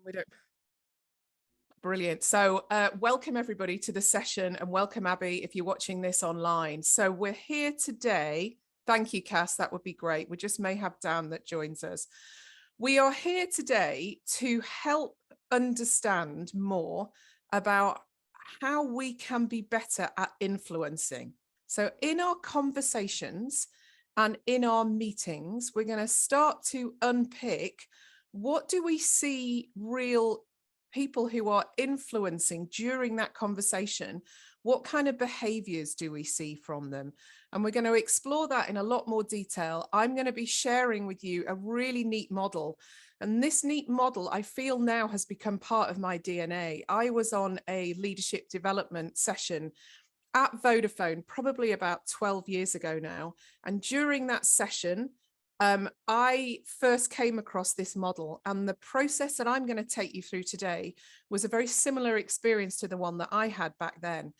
We don't. Brilliant. So welcome everybody to the session, and welcome Abby if you're watching this online. So we're here today. Thank you, Cass. That would be great. We just may have Dan that joins us. We are here today to help understand more about how we can be better at influencing. So in our conversations and in our meetings, we're going to start to unpick what do we see real people who are influencing during that conversation. What kind of behaviors do we see from them? And we're going to explore that in a lot more detail. I'm going to be sharing with you a really neat model. And this neat model, I feel now has become part of my DNA. I was on a leadership development session at Vodafone, probably about 12 years ago now. And during that session, I first came across this model, and the process that I'm going to take you through today was a very similar experience to the one that I had back then.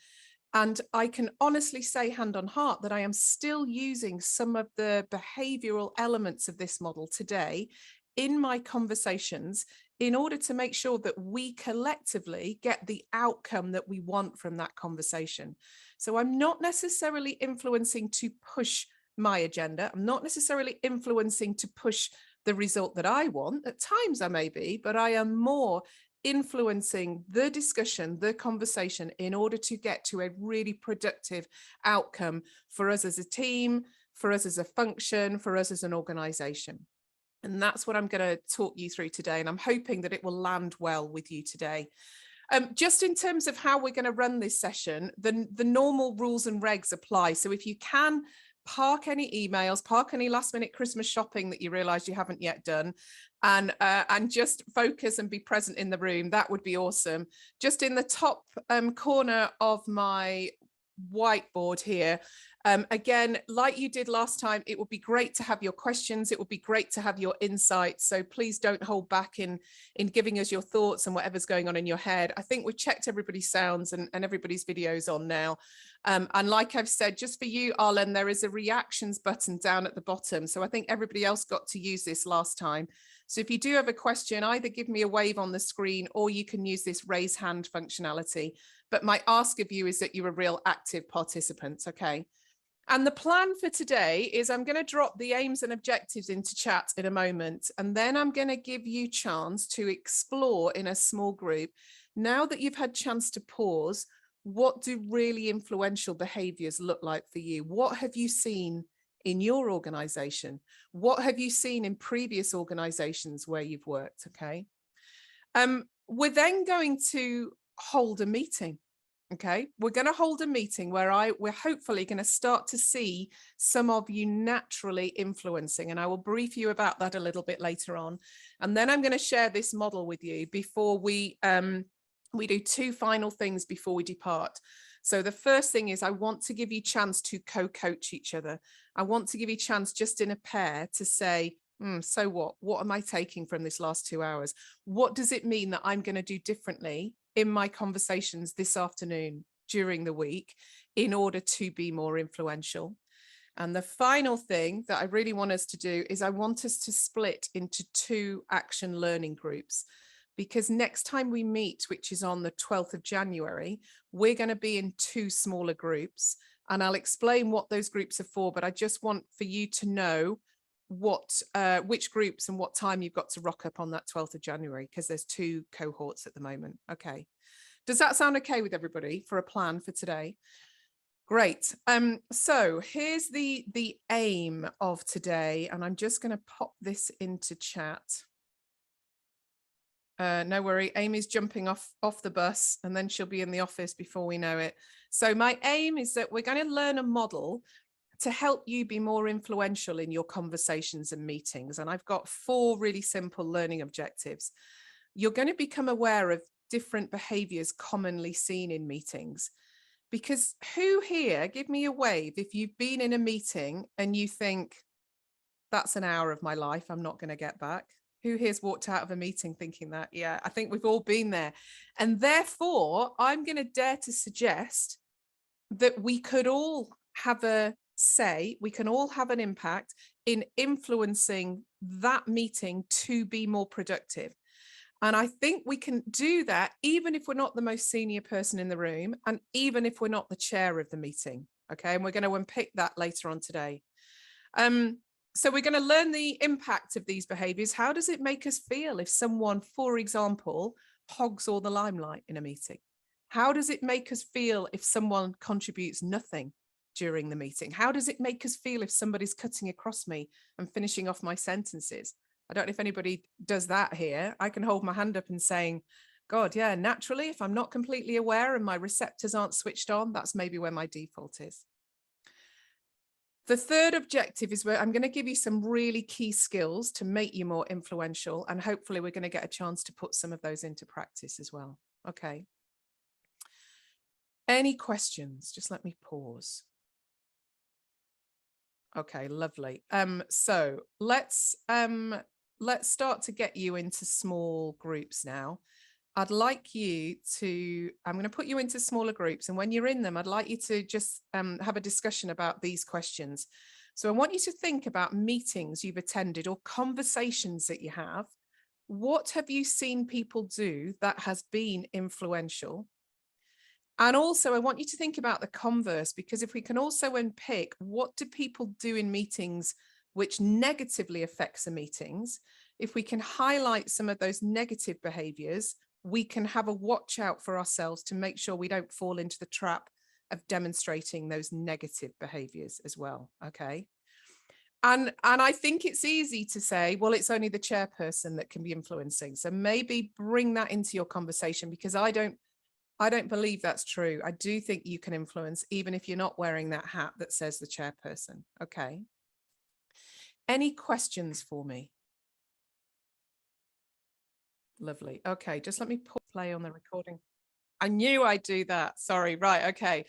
And I can honestly say hand on heart that I am still using some of the behavioral elements of this model today in my conversations in order to make sure that we collectively get the outcome that we want from that conversation. So I'm not necessarily influencing to push my agenda. I'm not necessarily influencing to push the result that I want. At times I may be, but I am more influencing the discussion, the conversation, in order to get to a really productive outcome for us as a team, for us as a function, for us as an organization. And that's what I'm going to talk you through today. And I'm hoping that it will land well with you today. Just in terms of how we're going to run this session, the normal rules and regs apply. So if you can, park any emails, park any last minute Christmas shopping that you realize you haven't yet done, and just focus and be present in the room. That would be awesome. Just in the top corner of my whiteboard here, again, like you did last time, it would be great to have your questions. It would be great to have your insights. So please don't hold back in giving us your thoughts and whatever's going on in your head. I think we've checked everybody's sounds and everybody's videos on now. And like I've said, just for you, Arlen, there is a reactions button down at the bottom. So I think everybody else got to use this last time. So if you do have a question, either give me a wave on the screen, or you can use this raise hand functionality. But my ask of you is that you're a real active participant, okay? And the plan for today is I'm going to drop the aims and objectives into chat in a moment, and then I'm going to give you a chance to explore in a small group. Now that you've had a chance to pause, what do really influential behaviors look like for you? What have you seen in your organization? What have you seen in previous organizations where you've worked? Okay. We're then going to hold a meeting. Okay, we're going to hold a meeting where we're hopefully going to start to see some of you naturally influencing, and I will brief you about that a little bit later on. And then I'm going to share this model with you before we do two final things before we depart. So the first thing is I want to give you a chance to co-coach each other. I want to give you a chance just in a pair to say, so what am I taking from this last 2 hours? What does it mean that I'm going to do differently in my conversations this afternoon during the week in order to be more influential? And the final thing that I really want us to do is I want us to split into 2 action learning groups, because next time we meet, which is on the 12th of January, we're going to be in 2 smaller groups, and I'll explain what those groups are for, but I just want for you to know which groups and what time you've got to rock up on that 12th of January, because there's 2 cohorts at the moment. Okay. Does that sound okay with everybody for a plan for today? Great. So here's the aim of today, and I'm just going to pop this into chat. No worry, Amy's jumping off the bus, and then she'll be in the office before we know it. So my aim is that we're going to learn a model to help you be more influential in your conversations and meetings. And I've got 4 really simple learning objectives. You're going to become aware of different behaviors commonly seen in meetings. Because who here, give me a wave if you've been in a meeting and you think, that's an hour of my life I'm not going to get back. Who here's walked out of a meeting thinking that? Yeah, I think we've all been there. And therefore, I'm going to dare to suggest that we could all have a say, we can all have an impact in influencing that meeting to be more productive. And I think we can do that even if we're not the most senior person in the room, and even if we're not the chair of the meeting. Okay, and we're going to unpick that later on today. So we're going to learn the impact of these behaviors. How does it make us feel if someone, for example, hogs all the limelight in a meeting? How does it make us feel if someone contributes nothing during the meeting? How does it make us feel if somebody's cutting across me and finishing off my sentences? I don't know if anybody does that here. I can hold my hand up and saying, God, yeah, naturally, if I'm not completely aware and my receptors aren't switched on, that's maybe where my default is. The third objective is where I'm going to give you some really key skills to make you more influential. And hopefully we're going to get a chance to put some of those into practice as well. Okay. Any questions? Just let me pause. Okay, lovely. So let's start to get you into small groups now. I'd like you to, I'm going to put you into smaller groups. And when you're in them, I'd like you to just have a discussion about these questions. So I want you to think about meetings you've attended or conversations that you have. What have you seen people do that has been influential? And also, I want you to think about the converse, because if we can also unpick what do people do in meetings which negatively affects the meetings, if we can highlight some of those negative behaviors, we can have a watch out for ourselves to make sure we don't fall into the trap of demonstrating those negative behaviors as well. Okay. And I think it's easy to say, well, it's only the chairperson that can be influencing. So maybe bring that into your conversation, because I don't believe that's true. I do think you can influence even if you're not wearing that hat that says the chairperson. Okay. Any questions for me? Lovely. Okay, just let me play on the recording. I knew I'd do that. Sorry. Right. Okay.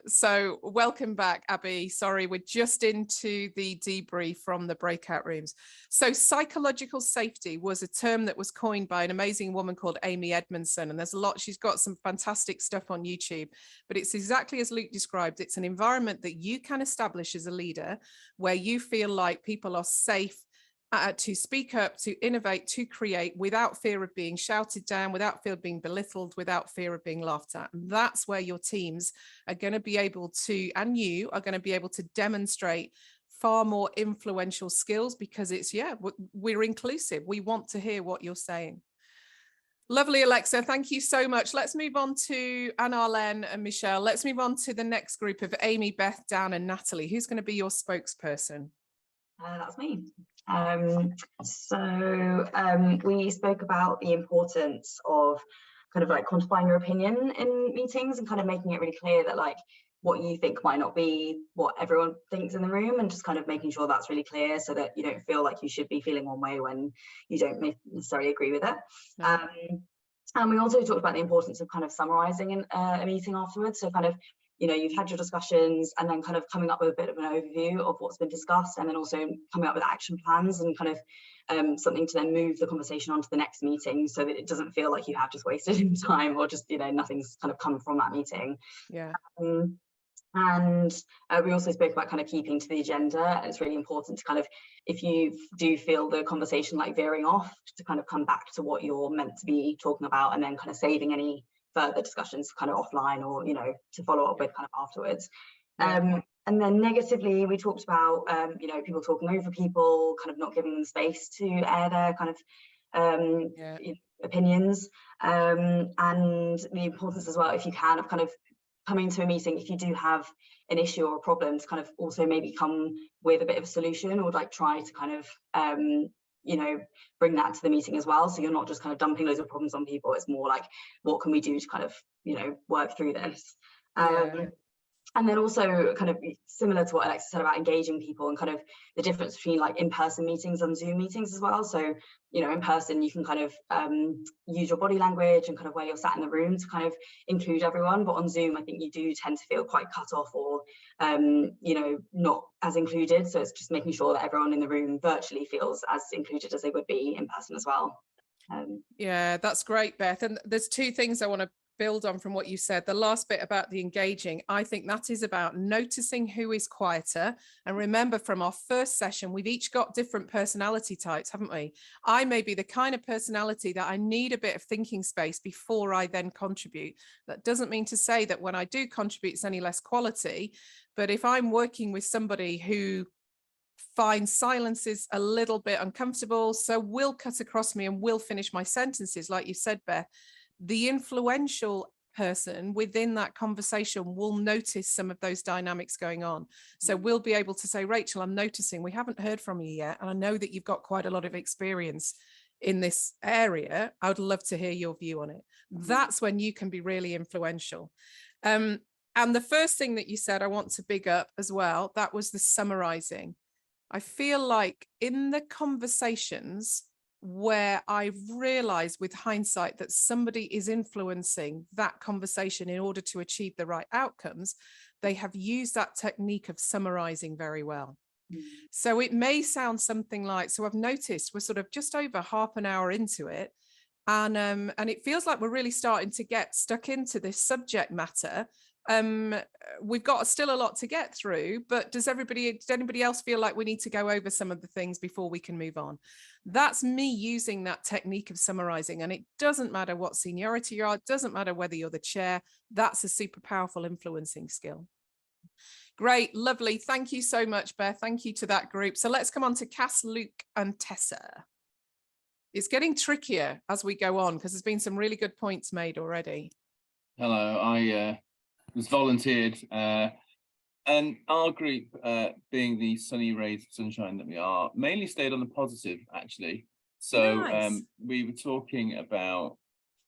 So welcome back, Abby. Sorry, we're just into the debrief from the breakout rooms. So psychological safety was a term that was coined by an amazing woman called Amy Edmondson. And there's a lot, she's got some fantastic stuff on YouTube, but it's exactly as Luke described. It's an environment that you can establish as a leader where you feel like people are safe to speak up, to innovate, to create without fear of being shouted down, without fear of being belittled, without fear of being laughed at. And that's where your teams are going to be able to, and you are going to be able to demonstrate far more influential skills, because it's, yeah, we're inclusive. We want to hear what you're saying. Lovely, Alexa. Thank you so much. Let's move on to Anna-Len and Michelle. Let's move on to the next group of Amy, Beth, Dan, and Natalie. Who's going to be your spokesperson? That's me. We spoke about the importance of kind of like quantifying your opinion in meetings and kind of making it really clear that like what you think might not be what everyone thinks in the room, and just kind of making sure that's really clear so that you don't feel like you should be feeling one way when you don't necessarily agree with it. No. And we also talked about the importance of kind of summarizing a meeting afterwards. So kind of, you know, you've had your discussions and then kind of coming up with a bit of an overview of what's been discussed, and then also coming up with action plans and kind of something to then move the conversation on to the next meeting, so that it doesn't feel like you have just wasted time or just, you know, nothing's kind of come from that meeting. Yeah. And we also spoke about kind of keeping to the agenda. And it's really important to kind of, if you do feel the conversation like veering off, to kind of come back to what you're meant to be talking about, and then kind of saving any further discussions kind of offline, or, you know, to follow up with kind of afterwards. Yeah. And then negatively, we talked about, you know, people talking over people, kind of not giving them space to air their kind of opinions, and the importance as well, if you can, of kind of coming to a meeting, if you do have an issue or a problem, to kind of also maybe come with a bit of a solution, or like try to kind of you know, bring that to the meeting as well, so you're not just kind of dumping loads of problems on people. It's more like, what can we do to kind of, you know, work through this. And then also kind of similar to what Alexa said about engaging people, and kind of the difference between like in-person meetings and Zoom meetings as well. So, you know, in person, you can kind of use your body language and kind of where you're sat in the room to kind of include everyone. But on Zoom, I think you do tend to feel quite cut off, or, you know, not as included. So it's just making sure that everyone in the room virtually feels as included as they would be in person as well. Yeah, that's great, Beth. And there's two things I want to build on from what you said, the last bit about the engaging, I think that is about noticing who is quieter. And remember, from our first session, we've each got different personality types, haven't we? I may be the kind of personality that I need a bit of thinking space before I then contribute. That doesn't mean to say that when I do contribute, it's any less quality. But if I'm working with somebody who finds silences a little bit uncomfortable, so will cut across me and will finish my sentences, like you said, Beth, the influential person within that conversation will notice some of those dynamics going on. So we'll be able to say, Rachel, I'm noticing we haven't heard from you yet, and I know that you've got quite a lot of experience in this area. I would love to hear your view on it. That's when you can be really influential. And the first thing that you said, I want to big up as well, that was the summarizing. I feel like in the conversations where I've realized with hindsight that somebody is influencing that conversation in order to achieve the right outcomes, they have used that technique of summarizing very well. So it may sound something like, so I've noticed we're sort of just over half an hour into it, and it feels like we're really starting to get stuck into this subject matter. We've got still a lot to get through, but does anybody else feel like we need to go over some of the things before we can move on? That's me using that technique of summarizing, and it doesn't matter what seniority you are, it doesn't matter whether you're the chair, that's a super powerful influencing skill. Great, lovely. Thank you so much, Beth. Thank you to that group. So let's come on to Cass, Luke, and Tessa. It's getting trickier as we go on because there's been some really good points made already. Hello, I was volunteered, and our group, being the sunny rays of sunshine that we are, mainly stayed on the positive, actually. So nice. We were talking about,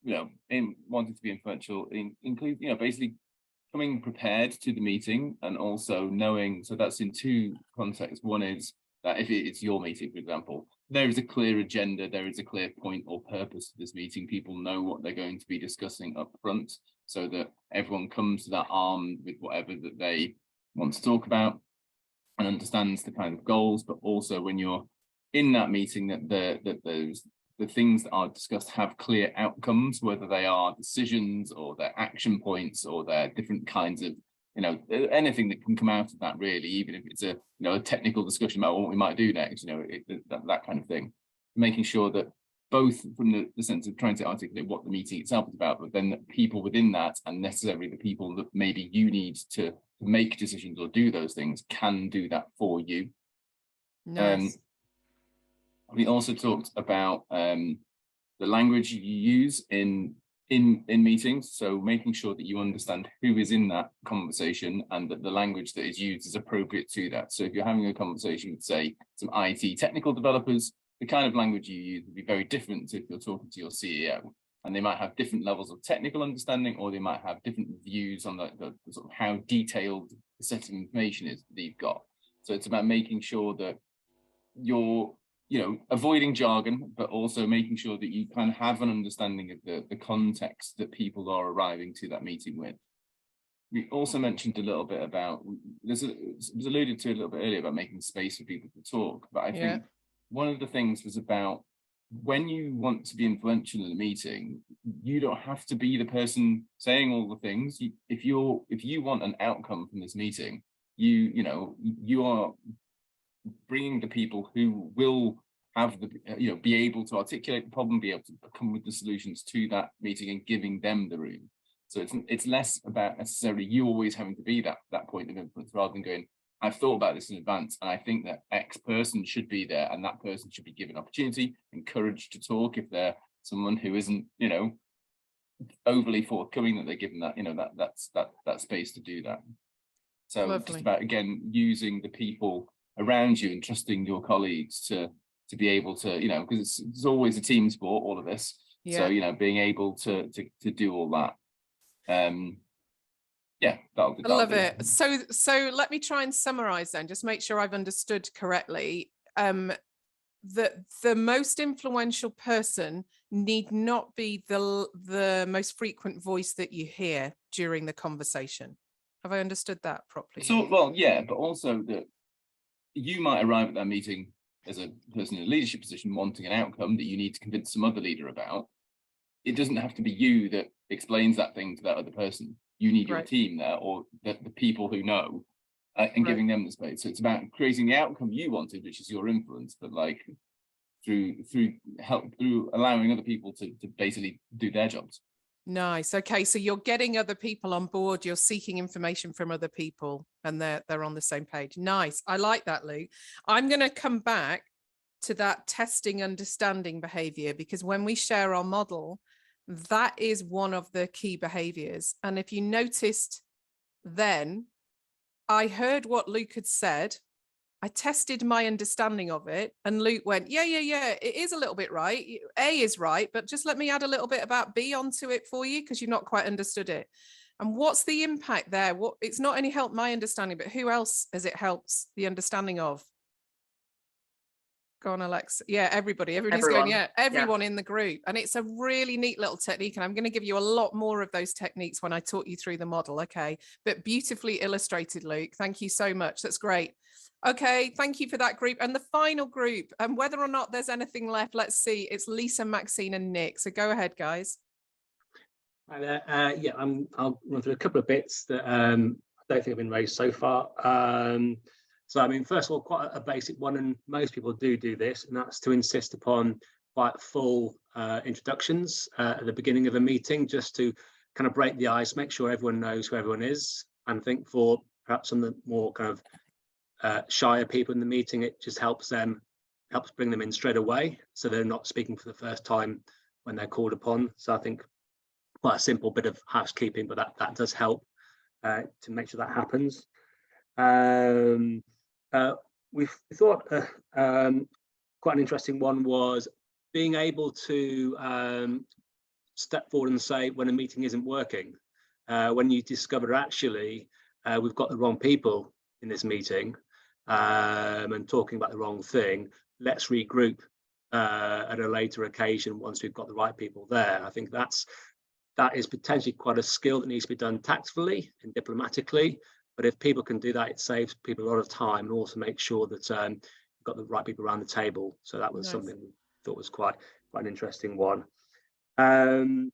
in wanting to be influential, include, basically coming prepared to the meeting, and also knowing, so that's in two contexts. One is that if it's your meeting, for example, there is a clear agenda, there is a clear point or purpose to this meeting. People know what they're going to be discussing up front, so that everyone comes to that armed with whatever that they want to talk about and understands the kind of goals. But also when you're in that meeting, that the things that are discussed have clear outcomes, whether they are decisions or their action points or their different kinds of, anything that can come out of that, really, even if it's a technical discussion about what we might do next, that kind of thing. Making sure that both from the sense of trying to articulate what the meeting itself is about, but then the people within that, and necessarily the people that maybe you need to make decisions or do those things, can do that for you. Nice. We also talked about the language you use in meetings, so making sure that you understand who is in that conversation and that the language that is used is appropriate to that. So if you're having a conversation with, say, some IT technical developers, the kind of language you use would be very different to if you're talking to your CEO, and they might have different levels of technical understanding, or they might have different views on the sort of how detailed the set of information is that you've got. So it's about making sure that you're avoiding jargon, but also making sure that you kind of have an understanding of the context that people are arriving to that meeting with. We also mentioned a little bit about, it was alluded to a little bit earlier about making space for people to talk, but I think one of the things was about when you want to be influential in a meeting, you don't have to be the person saying all the things. If you want an outcome from this meeting, you are bringing the people who will have the, be able to articulate the problem, be able to come with the solutions to that meeting, and giving them the room. So it's less about necessarily you always having to be that point of influence, rather than going, I've thought about this in advance, and I think that X person should be there, and that person should be given opportunity, encouraged to talk if they're someone who isn't, overly forthcoming, that they're given that, that space to do that. So Lovely. Just about, again, using the people around you and trusting your colleagues to be able to, because it's always a team sport, all of this. So, being able to do all that. That'll I love it. So let me try and summarize then, just make sure I've understood correctly. That the most influential person need not be the most frequent voice that you hear during the conversation. Have I understood that properly? So, well, yeah, but also that you might arrive at that meeting as a person in a leadership position wanting an outcome that you need to convince some other leader about. it doesn't have to be you that explains that thing to that other person. You need your Right. team there, or the people who know, and giving them the space. So it's about creating the outcome you wanted, which is your influence, but like through allowing other people to basically do their jobs. Nice. Okay, so you're getting other people on board, you're seeking information from other people, and they're on the same page. Nice. I like that, Luke. I'm going to come back to that testing understanding behavior, because when we share our model, that is one of the key behaviors. And if you noticed, then I heard what Luke had said. I tested my understanding of it, and Luke went, yeah, it is a little bit right. A is right, but just let me add a little bit about B onto it for you, because you've not quite understood it. And what's the impact there? What, it's not only helped my understanding, but who else has it helped the understanding of? Go on, Alex. Yeah, everybody's Everyone. going, yeah, everyone in the group. And it's a really neat little technique. And I'm going to give you a lot more of those techniques when I talk you through the model. Okay. But beautifully illustrated, Luke. Thank you so much. That's great. Okay. Thank you for that group. And the final group, and whether or not there's anything left, let's see. It's Lisa, Maxine, and Nick. So go ahead, guys. Hi there. Yeah, I'll run through a couple of bits that I don't think have been raised so far. So, I mean, first of all, quite a basic one, and most people do this, and that's to insist upon quite full introductions at the beginning of a meeting, just to kind of break the ice, make sure everyone knows who everyone is. And I think for perhaps some of the more kind of shyer people in the meeting, it just helps bring them in straight away, so they're not speaking for the first time when they're called upon. So I think quite a simple bit of housekeeping, but that does help to make sure that happens. We thought quite an interesting one was being able to step forward and say when a meeting isn't working, when you discover actually we've got the wrong people in this meeting and talking about the wrong thing, let's regroup at a later occasion once we've got the right people there. I think that is potentially quite a skill that needs to be done tactfully and diplomatically. But if people can do that, it saves people a lot of time, and also make sure that you've got the right people around the table. So that was something we thought was quite an interesting one. On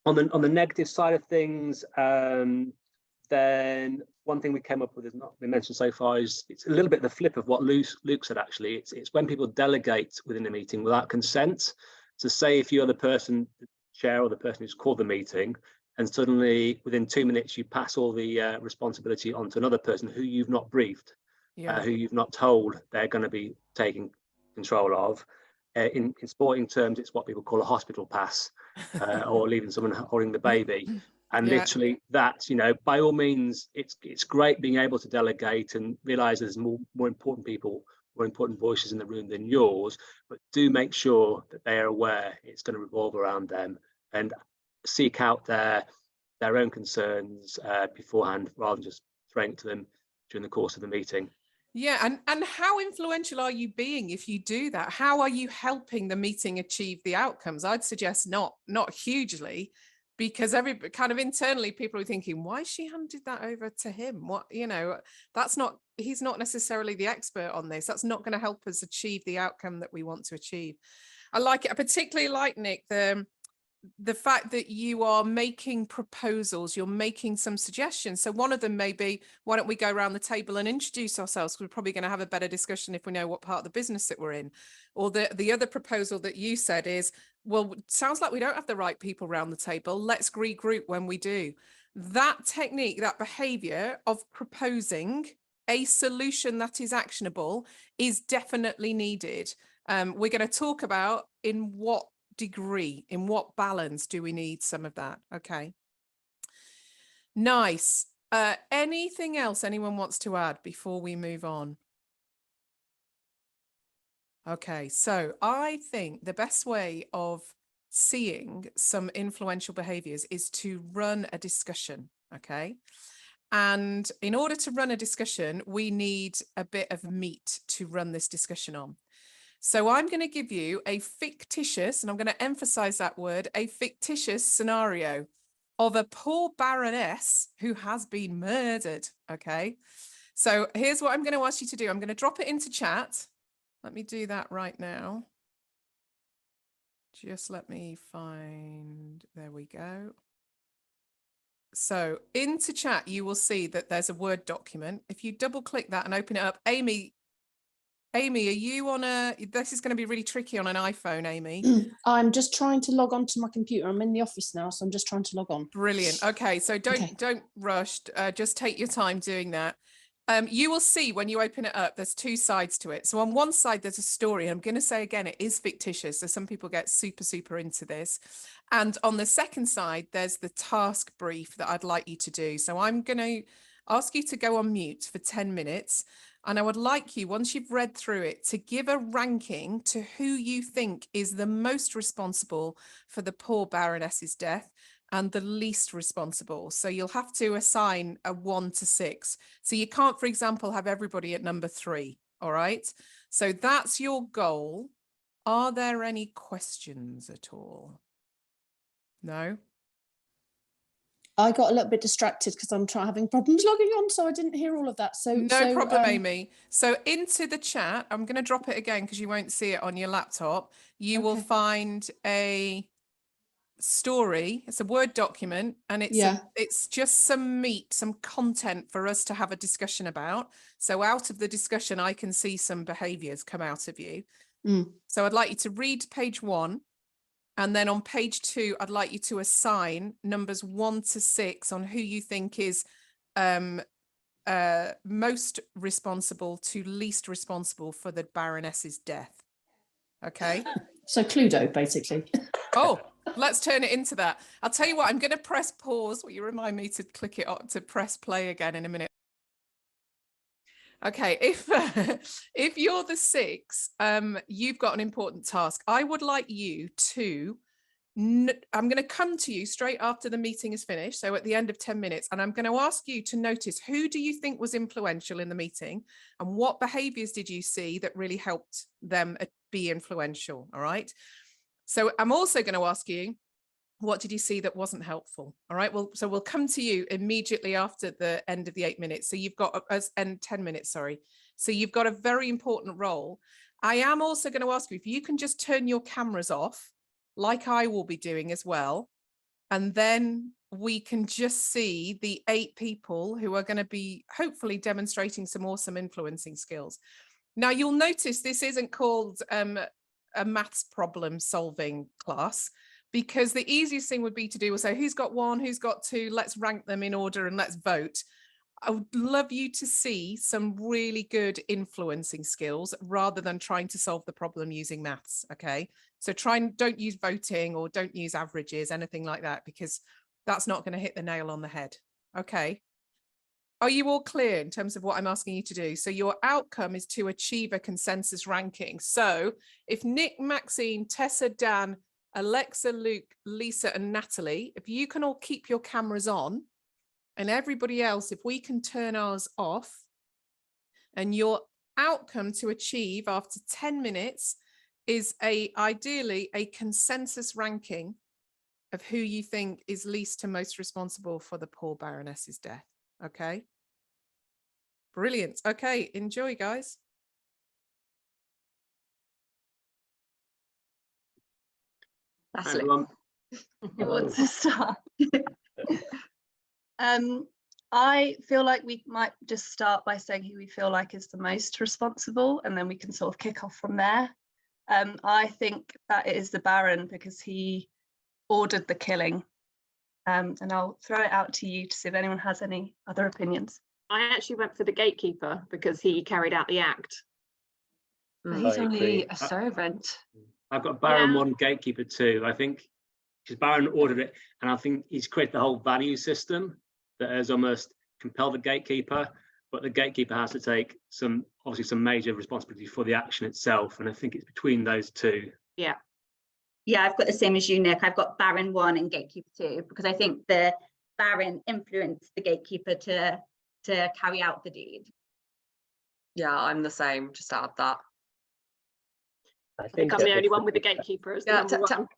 the negative side of things, then one thing we came up with has not been mentioned so far is it's a little bit the flip of what Luke said. Actually, it's when people delegate within a meeting without consent. So say if you're the person, the chair or the person who's called the meeting, and suddenly within 2 minutes you pass all the responsibility onto another person who you've not briefed, who you've not told they're going to be taking control of. In sporting terms, it's what people call a hospital pass, or leaving someone holding the baby. And literally that, by all means, it's great being able to delegate and realize there's more important people, more important voices in the room than yours, but do make sure that they are aware it's going to revolve around them, and seek out their own concerns beforehand, rather than just throwing it to them during the course of the meeting. Yeah, and how influential are you being if you do that? How are you helping the meeting achieve the outcomes? I'd suggest not hugely, because every kind of internally people are thinking, why she handed that over to him? What, he's not necessarily the expert on this. That's not going to help us achieve the outcome that we want to achieve. I like it. I particularly like, Nick, the fact that you are making proposals, you're making some suggestions. So one of them may be, why don't we go around the table and introduce ourselves? Because we're probably going to have a better discussion if we know what part of the business that we're in. Or the other proposal that you said is, well, sounds like we don't have the right people around the table. Let's regroup when we do. That technique, that behavior of proposing a solution that is actionable is definitely needed. We're going to talk about in what degree, in what balance do we need some of that. Okay, nice. Anything else anyone wants to add before we move on? Okay, so I think the best way of seeing some influential behaviors is to run a discussion. Okay, and in order to run a discussion, we need a bit of meat to run this discussion on. So I'm going to give you a fictitious, and I'm going to emphasize that word, a fictitious scenario of a poor baroness who has been murdered. Okay. So here's what I'm going to ask you to do. I'm going to drop it into chat. Let me do that right now. Just let me find, there we go. So into chat, you will see that there's a Word document. If you double click that and open it up, Amy, are you on this is going to be really tricky on an iPhone, Amy. I'm just trying to log on to my computer. I'm in the office now, so I'm just trying to log on. Brilliant. Okay, so don't rush. Just take your time doing that. You will see when you open it up, there's two sides to it. So on one side, there's a story. I'm going to say again, it is fictitious. So some people get super into this. And on the second side, there's the task brief that I'd like you to do. So I'm going to ask you to go on mute for 10 minutes. And I would like you, once you've read through it, to give a ranking to who you think is the most responsible for the poor Baroness's death and the least responsible. So you'll have to assign a 1 to 6. So you can't, for example, have everybody at number 3. All right. So that's your goal. Are there any questions at all? No? I got a little bit distracted because I'm having problems logging on, so I didn't hear all of that. No problem, Amy. So into the chat, I'm going to drop it again because you won't see it on your laptop. You will find a story. It's a Word document, and it's just some meat, some content for us to have a discussion about. So out of the discussion, I can see some behaviors come out of you. So I'd like you to read page 1. And then on page 2, I'd like you to assign numbers 1 to 6 on who you think is most responsible to least responsible for the Baroness's death. Okay. So Cluedo, basically. Oh, let's turn it into that. I'll tell you what, I'm going to press pause. Will you remind me to click it up to press play again in a minute? Okay, if you're the 6, you've got an important task. I would like you to, I'm going to come to you straight after the meeting is finished, so at the end of 10 minutes, and I'm going to ask you to notice who do you think was influential in the meeting and what behaviors did you see that really helped them be influential, all right? So I'm also going to ask you, what did you see that wasn't helpful? All right, well, so we'll come to you immediately after the end of the 8 minutes. So you've got, and 10 minutes, sorry. So you've got a very important role. I am also going to ask you if you can just turn your cameras off, like I will be doing as well. And then we can just see the 8 people who are going to be hopefully demonstrating some awesome influencing skills. Now you'll notice this isn't called a maths problem solving class, because the easiest thing would be to do was say, who's got 1, who's got 2, let's rank them in order and let's vote. I would love you to see some really good influencing skills rather than trying to solve the problem using maths, okay? So don't use voting or don't use averages, anything like that, because that's not going to hit the nail on the head, okay? Are you all clear in terms of what I'm asking you to do? So your outcome is to achieve a consensus ranking. So if Nick, Maxine, Tessa, Dan, Alexa, Luke, Lisa, and Natalie, if you can all keep your cameras on, and everybody else, if we can turn ours off, and your outcome to achieve after 10 minutes is ideally a consensus ranking of who you think is least to most responsible for the poor Baroness's death. Okay. Brilliant. Okay. Enjoy, guys. That's it. Who wants to start? I feel like we might just start by saying who we feel like is the most responsible, and then we can sort of kick off from there. I think that it is the Baron because he ordered the killing. And I'll throw it out to you to see if anyone has any other opinions. I actually went for the gatekeeper because he carried out the act. He's only a servant. I've got Baron 1, gatekeeper 2. I think because Baron ordered it, and I think he's created the whole value system that has almost compelled the gatekeeper, but the gatekeeper has to take obviously some major responsibility for the action itself, and I think it's between those two. Yeah, I've got the same as you, Nick. I've got Baron 1 and gatekeeper 2 because I think the Baron influenced the gatekeeper to carry out the deed. Yeah, I'm the same. Just add that. I think I'm the only one with the gatekeeper as the number 1.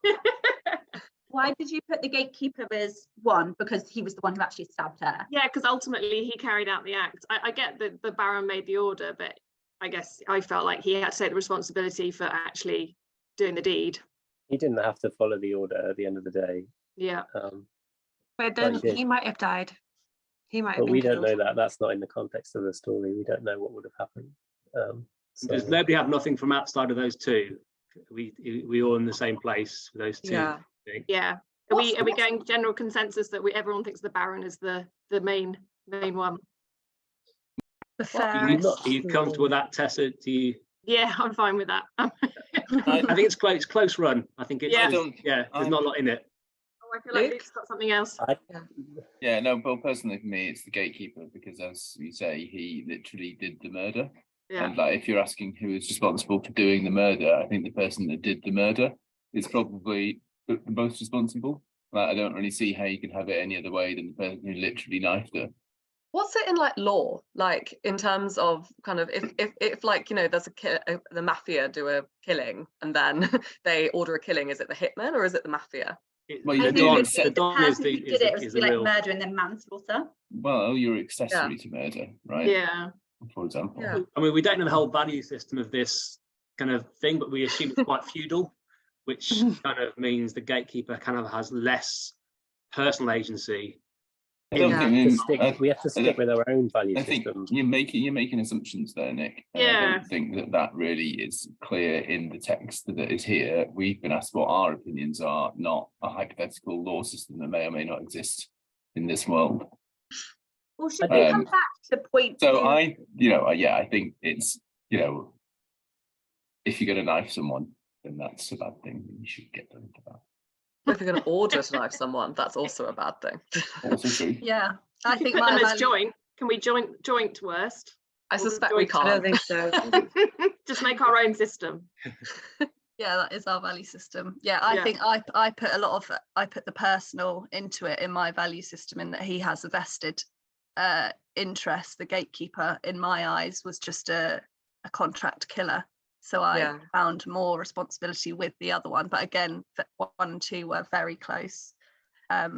Why did you put the gatekeeper as 1? Because he was the one who actually stabbed her. Yeah, because ultimately he carried out the act. I get that the Baron made the order, but I guess I felt like he had to take the responsibility for actually doing the deed. He didn't have to follow the order at the end of the day. Yeah. But then he did. he might have died. He might have But been we don't killed. know that. That's not in the context of the story. We don't know what would have happened. Does nobody have nothing from outside of those two? We all in the same place with those two. Yeah. I think. Yeah. Are we going general consensus that everyone thinks the Baron is the main one? The Are you, fairest. are you comfortable with that, Tessa? Do you? Yeah, I'm fine with that. I think it's close run. I think it's there's not a lot in it. Oh, I feel like Luke's got something else. Yeah, no, but personally for me, it's the gatekeeper, because as you say, he literally did the murder. Yeah. And like, if you're asking who is responsible for doing the murder, I think the person that did the murder is probably the most responsible. Like, I don't really see how you can have it any other way than the person who literally knifed her. What's it in like law, like in terms of kind of if like, you know, there's the mafia do a killing and then they order a killing, is it the hitman or is it the mafia? Well, I you think do it's the person who did it was like murder and then manslaughter. well, you're accessory to murder, right? Yeah. For example. Yeah. I mean, we don't know the whole value system of this kind of thing, but we assume it's quite feudal, which kind of means the gatekeeper kind of has less personal agency. I don't think we have to stick with our own value I think systems. you're making assumptions there, Nick. And I don't think that really is clear in the text that is here. We've been asked what our opinions are, not a hypothetical law system that may or may not exist in this world. Well, should we come back to point So two? I think it's, if you're going to knife someone, then that's a bad thing. You should get them for that. If you're going to order to knife someone, that's also a bad thing. Also true. Yeah, I think put them as joint. Can we joint worst? I suspect we can't. I don't think so. Just make our own system. Yeah, that is our value system. Yeah, I think I put the personal into it in my value system, in that he has a vested interest. The gatekeeper, in my eyes, was just a contract killer. So I found more responsibility with the other one. But again, 1 and 2 were very close. I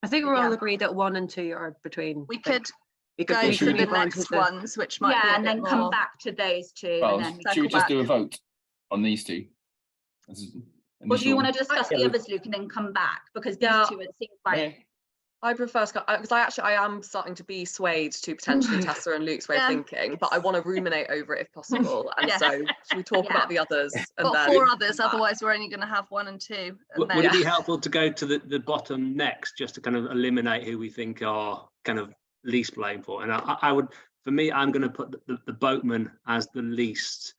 think we're all agreed that 1 and 2 are between. We could go to the next ones, which might be and then come back to those two. Well, and then should we just do a vote on these two? Or do you want to discuss the others, Luke, and then come back? Because these two, it seems like... I prefer, because I am starting to be swayed to potentially Tessa and Luke's way of thinking, but I want to ruminate over it if possible. And so should we talk about the others? And then 4 others, otherwise we're only going to have 1 and 2. Would it be helpful to go to the bottom next, just to kind of eliminate who we think are kind of least blamed for? And I would, for me, I'm going to put the boatman as the least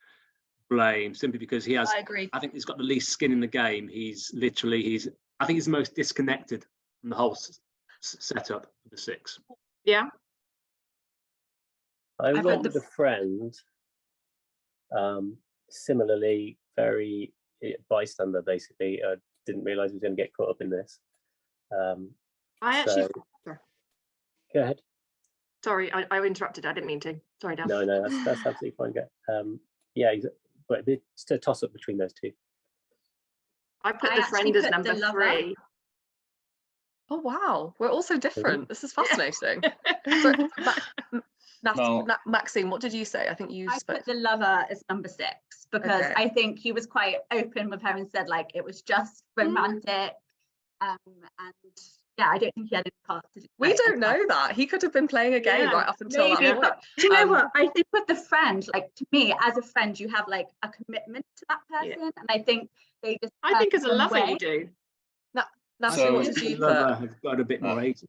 blamed, simply because he has, I think he's got the least skin in the game. I think he's the most disconnected from the whole setup of the 6. Yeah. I went with a friend, similarly, very bystander, basically. I didn't realise he was going to get caught up in this. I actually... Go ahead. Sorry, I interrupted. I didn't mean to. Sorry, Dan. No, that's absolutely fine. But it's a toss-up between those two. I put the friend as number 3. Oh wow, we're all so different. This is fascinating. So, Maxine, what did you say? I think you put the lover as number 6 because I think he was quite open with her and said like it was just romantic, and I don't think he had any part to do. We don't know that. He could have been playing a game right up until that point. But do you know what? I think with the friend, like to me, as a friend, you have like a commitment to that person, and I think they just. I think as a lover, you do. Natalie, what did you put? Have got a bit more agency,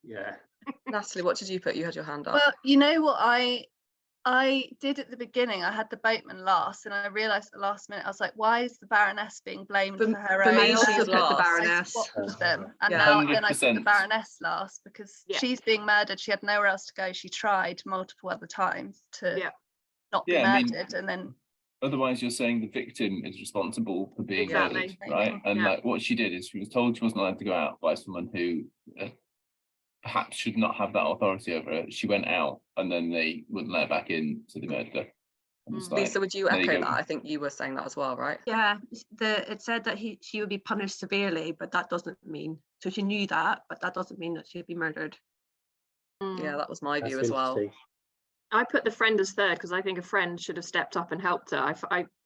Natalie, what did you put? You had your hand up. Well, you know what I did at the beginning? I had the boatman last, and I realised at the last minute, I was like, why is the Baroness being blamed for her own? I also put the Baroness. I swapped them, and now then I put the Baroness last because she's being murdered. She had nowhere else to go. She tried multiple other times to not be murdered, and then. Otherwise, you're saying the victim is responsible for being murdered, right? And like what she did is she was told she wasn't allowed to go out by someone who perhaps should not have that authority over her. She went out, and then they wouldn't let her back in, so they murdered her. Lisa, would you echo that? I think you were saying that as well, right? Yeah, it said that she would be punished severely, but that doesn't mean. So she knew that, but that doesn't mean that she'd be murdered. Yeah, that was my view as well. I put the friend as 3rd because I think a friend should have stepped up and helped her.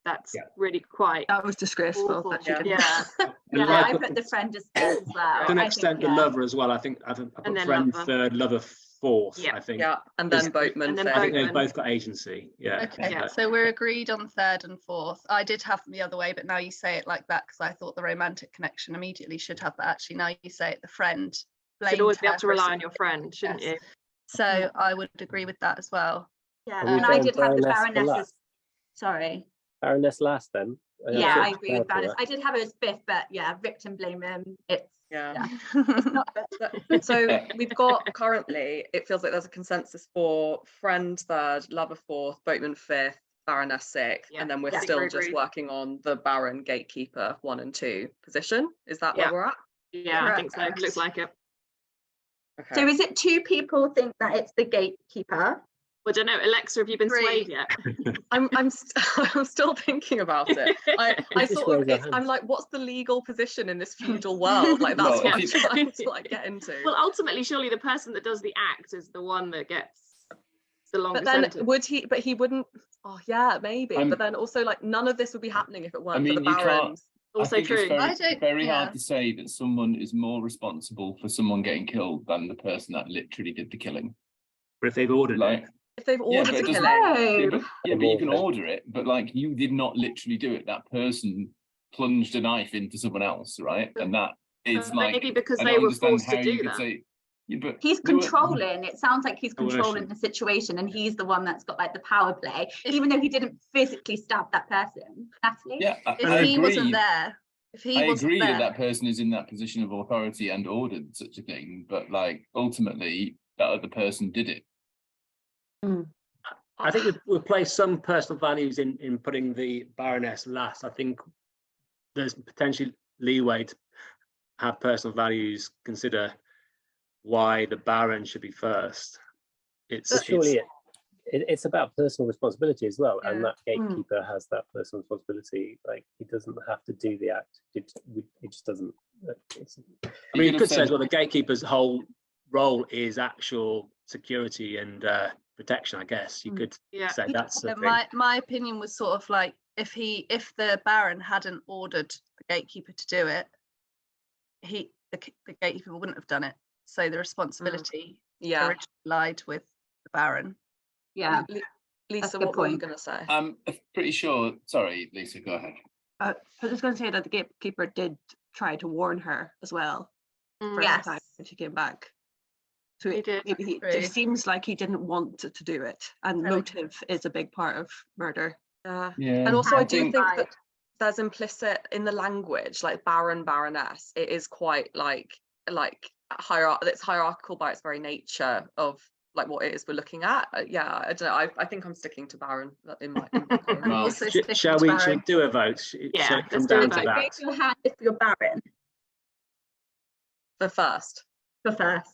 that's Yeah. really quite That was disgraceful. awful. That she didn't. Yeah. Yeah, like I the- put the friend as third as well. To an I extent, think, the yeah. lover as well. I think I put And then friend lover. third, lover fourth. Yeah. I think. Yeah, and then Is- boatman. and then fifth. I think they've Boatman. both got agency. Yeah. Okay, Yeah. so we're agreed on third and fourth. I did have them the other way, but now you say it like that because I thought the romantic connection immediately should have that. Actually, now you say it, the friend. Should always be blamed able to her for rely on something. your friend, shouldn't Yes. you? So I would agree with that as well. Yeah, Are we and I going did have the Baroness for Baroness as, last? sorry. Baroness last then. Yeah, I thought agree with after Baroness. that. I did have it as fifth, but yeah, victim blame it's Yeah. it's not So we've got currently, it feels like there's a consensus for friend third, lover fourth, boatman fifth, baroness sixth, Yeah, and then we're yeah. still Agree, just agree. working on the baron gatekeeper 1 and 2 position. Is that Yeah. where we're at? Yeah, I think so. Correct. Looks like it. Okay. So is it 2 people think that it's the gatekeeper? Well, I don't know, Alexa, have you been 3. swayed yet? I'm still thinking about it. I Just sort of raise your I'm hand. like, what's the legal position in this feudal world? Like that's Well, what I'm if you- trying to like get into. Well, ultimately, surely the person that does the act is the one that gets the But longest then sentence. would he? But he wouldn't. Oh yeah, maybe. I'm- But then also like none of this would be happening if it weren't for the mean, you can't- barons. Also I think true. it's very, I don't- very yeah. hard to say that someone is more responsible for someone getting killed than the person that literally did the killing. But if they've ordered Like, it, If they've yeah, ordered but the it doesn't- killing, yeah, but you can More- order it, but like you did not literally do it. That person plunged a knife into someone else, right? And that is But like maybe because I they don't were understand forced to how you do could that. say. Yeah, but He's they were- controlling. It sounds like he's Coercion. controlling the situation and he's the one that's got like the power play, even though he didn't physically stab that person. Natalie? Yeah, If I he agree. wasn't there, if he I wasn't agree there, that that person is in that position of authority and ordered such a thing, but like ultimately that other person did it. I think we've placed some personal values in putting the Baroness last. I think there's potentially leeway to have personal values consider why the Baron should be first. But surely it's about personal responsibility as well, and Yeah. that gatekeeper has that personal responsibility. Like he doesn't have to do the act; it just doesn't. I mean, you could could have say said- as well the gatekeeper's whole role is actual security and protection. I guess you could Yeah. say that's the Yeah, thing. my opinion was sort of like if the Baron hadn't ordered the gatekeeper to do it, the gatekeeper wouldn't have done it. So the responsibility yeah. originally lied with the Baron. Yeah. Lisa, a good what were you point. going to say? I'm pretty sure. Sorry, Lisa, go ahead. I was just going to say that the gatekeeper did try to warn her as well. Mm. First Yes. time when she came back. So He did, maybe true. it seems like he didn't want to do it, and Really? motive is a big part of murder. Yeah, And also, I do think- think that there's implicit in the language, like baron, baroness. It is quite like it's hierarchical by its very nature of like what it is we're looking at. Yeah, I don't know. I think I'm sticking to baron in my. I'm Well, also Shall sticking shall to we Baron. do a vote? Yeah, Shall it come let's do a down to vote. that? Raise your hand if you're Baron The first for first.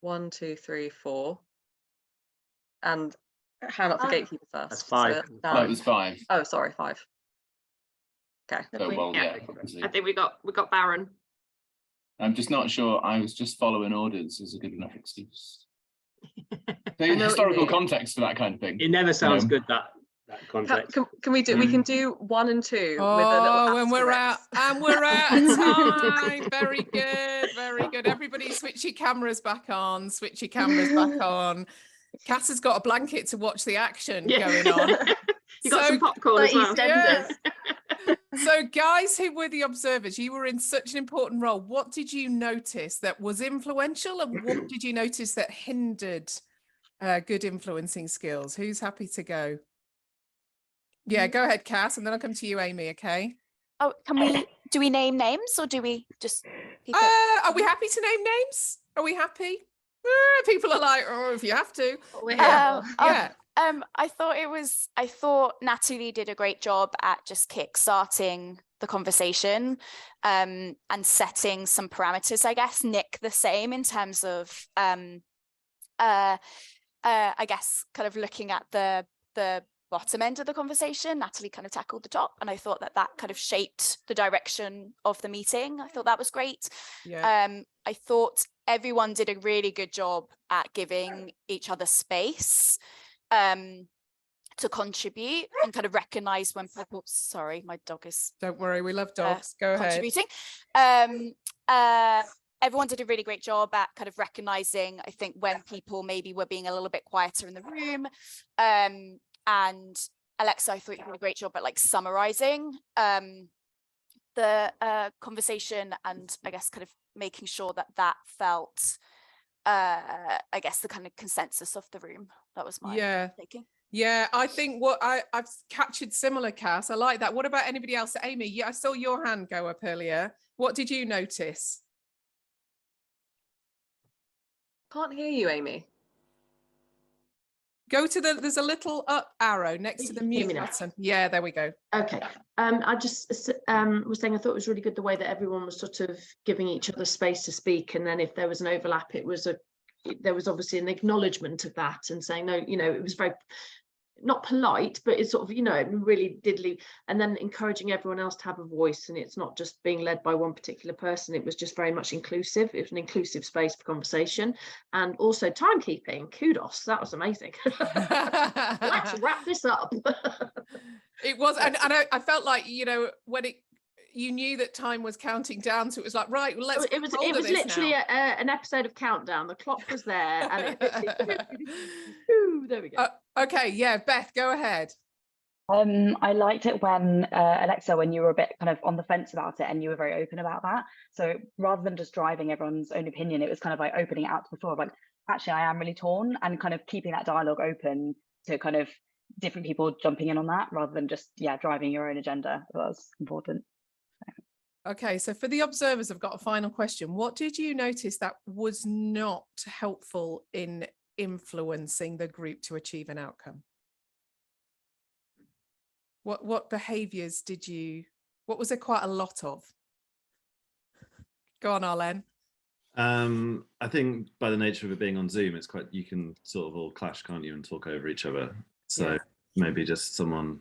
1, 2, 3, 4, and hand up for Oh. gatekeeper first. That's 5. So That down. was 5. Oh, sorry, 5. Okay. So well, Yeah. yeah. obviously. I think we got Baron. I'm just not sure. I was just following orders is a good enough excuse. The know what you historical mean. context for that kind of thing. It never sounds know. good that context. Can we do? We can do 1 and 2 with a little Oh, and we're out, asterisk. and we're out of time. Very good, very good. Everybody, switch your cameras back on. Switch your cameras back on. Cass has got a blanket to watch the action going on. You got So- some popcorn as Like well. EastEnders. So, guys who were the observers, you were in such an important role. What did you notice that was influential, and what did you notice that hindered good influencing skills? Who's happy to go? Yeah, go ahead, Cass, and then I'll come to you, Amy. Okay. Oh, do we name names or do we just keep it? Are we happy to name names? Are we happy? People are like, oh, if you have to. We're here. Yeah. I thought Natalie did a great job at just kick-starting the conversation and setting some parameters, I guess. Nick the same in terms of I guess kind of looking at the bottom end of the conversation. Natalie kind of tackled the top, and I thought that kind of shaped the direction of the meeting. I thought that was great. Yeah. I thought everyone did a really good job at giving each other space. to contribute and kind of recognize when people, sorry, my dog is, don't worry, we love dogs, go ahead. Contributing. Everyone did a really great job at kind of recognizing, I think, when people maybe were being a little bit quieter in the room. And Alexa, I thought you did a great job at like summarizing the conversation, and I guess kind of making sure that that felt, I guess, the kind of consensus of the room. That was my thinking. Yeah, I think what I've captured similar, Cass. I like that. What about anybody else? Amy, yeah, I saw your hand go up earlier. What did you notice? Can't hear you, Amy. Go to there's a little up arrow next to the mute button. Yeah, there we go. Okay. I just was saying I thought it was really good the way that everyone was sort of giving each other space to speak, and then if there was an overlap, there was obviously an acknowledgement of that and saying, no, it was very not polite, but it's sort of, it really did leave, and then encouraging everyone else to have a voice, and it's not just being led by one particular person. It was just very much inclusive. It was an inclusive space for conversation, and also timekeeping. Kudos, that was amazing. Let's wrap this up. It was, and I felt like, when you knew that time was counting down, so it was like, right, well, let's it was literally an episode of Countdown. The clock was there, and there we go. Okay, yeah, Beth, go ahead. I liked it when Alexa, when you were a bit kind of on the fence about it, and you were very open about that. So rather than just driving everyone's own opinion, it was kind of like opening it out to the floor, like, actually, I am really torn, and kind of keeping that dialogue open to kind of different people jumping in on that, rather than just driving your own agenda. That was important. Okay, so for the observers, I've got a final question. What did you notice that was not helpful in influencing the group to achieve an outcome? What behaviors what was there quite a lot of? Go on, Arlen. I think by the nature of it being on Zoom, it's you can sort of all clash, can't you, and talk over each other. So maybe just someone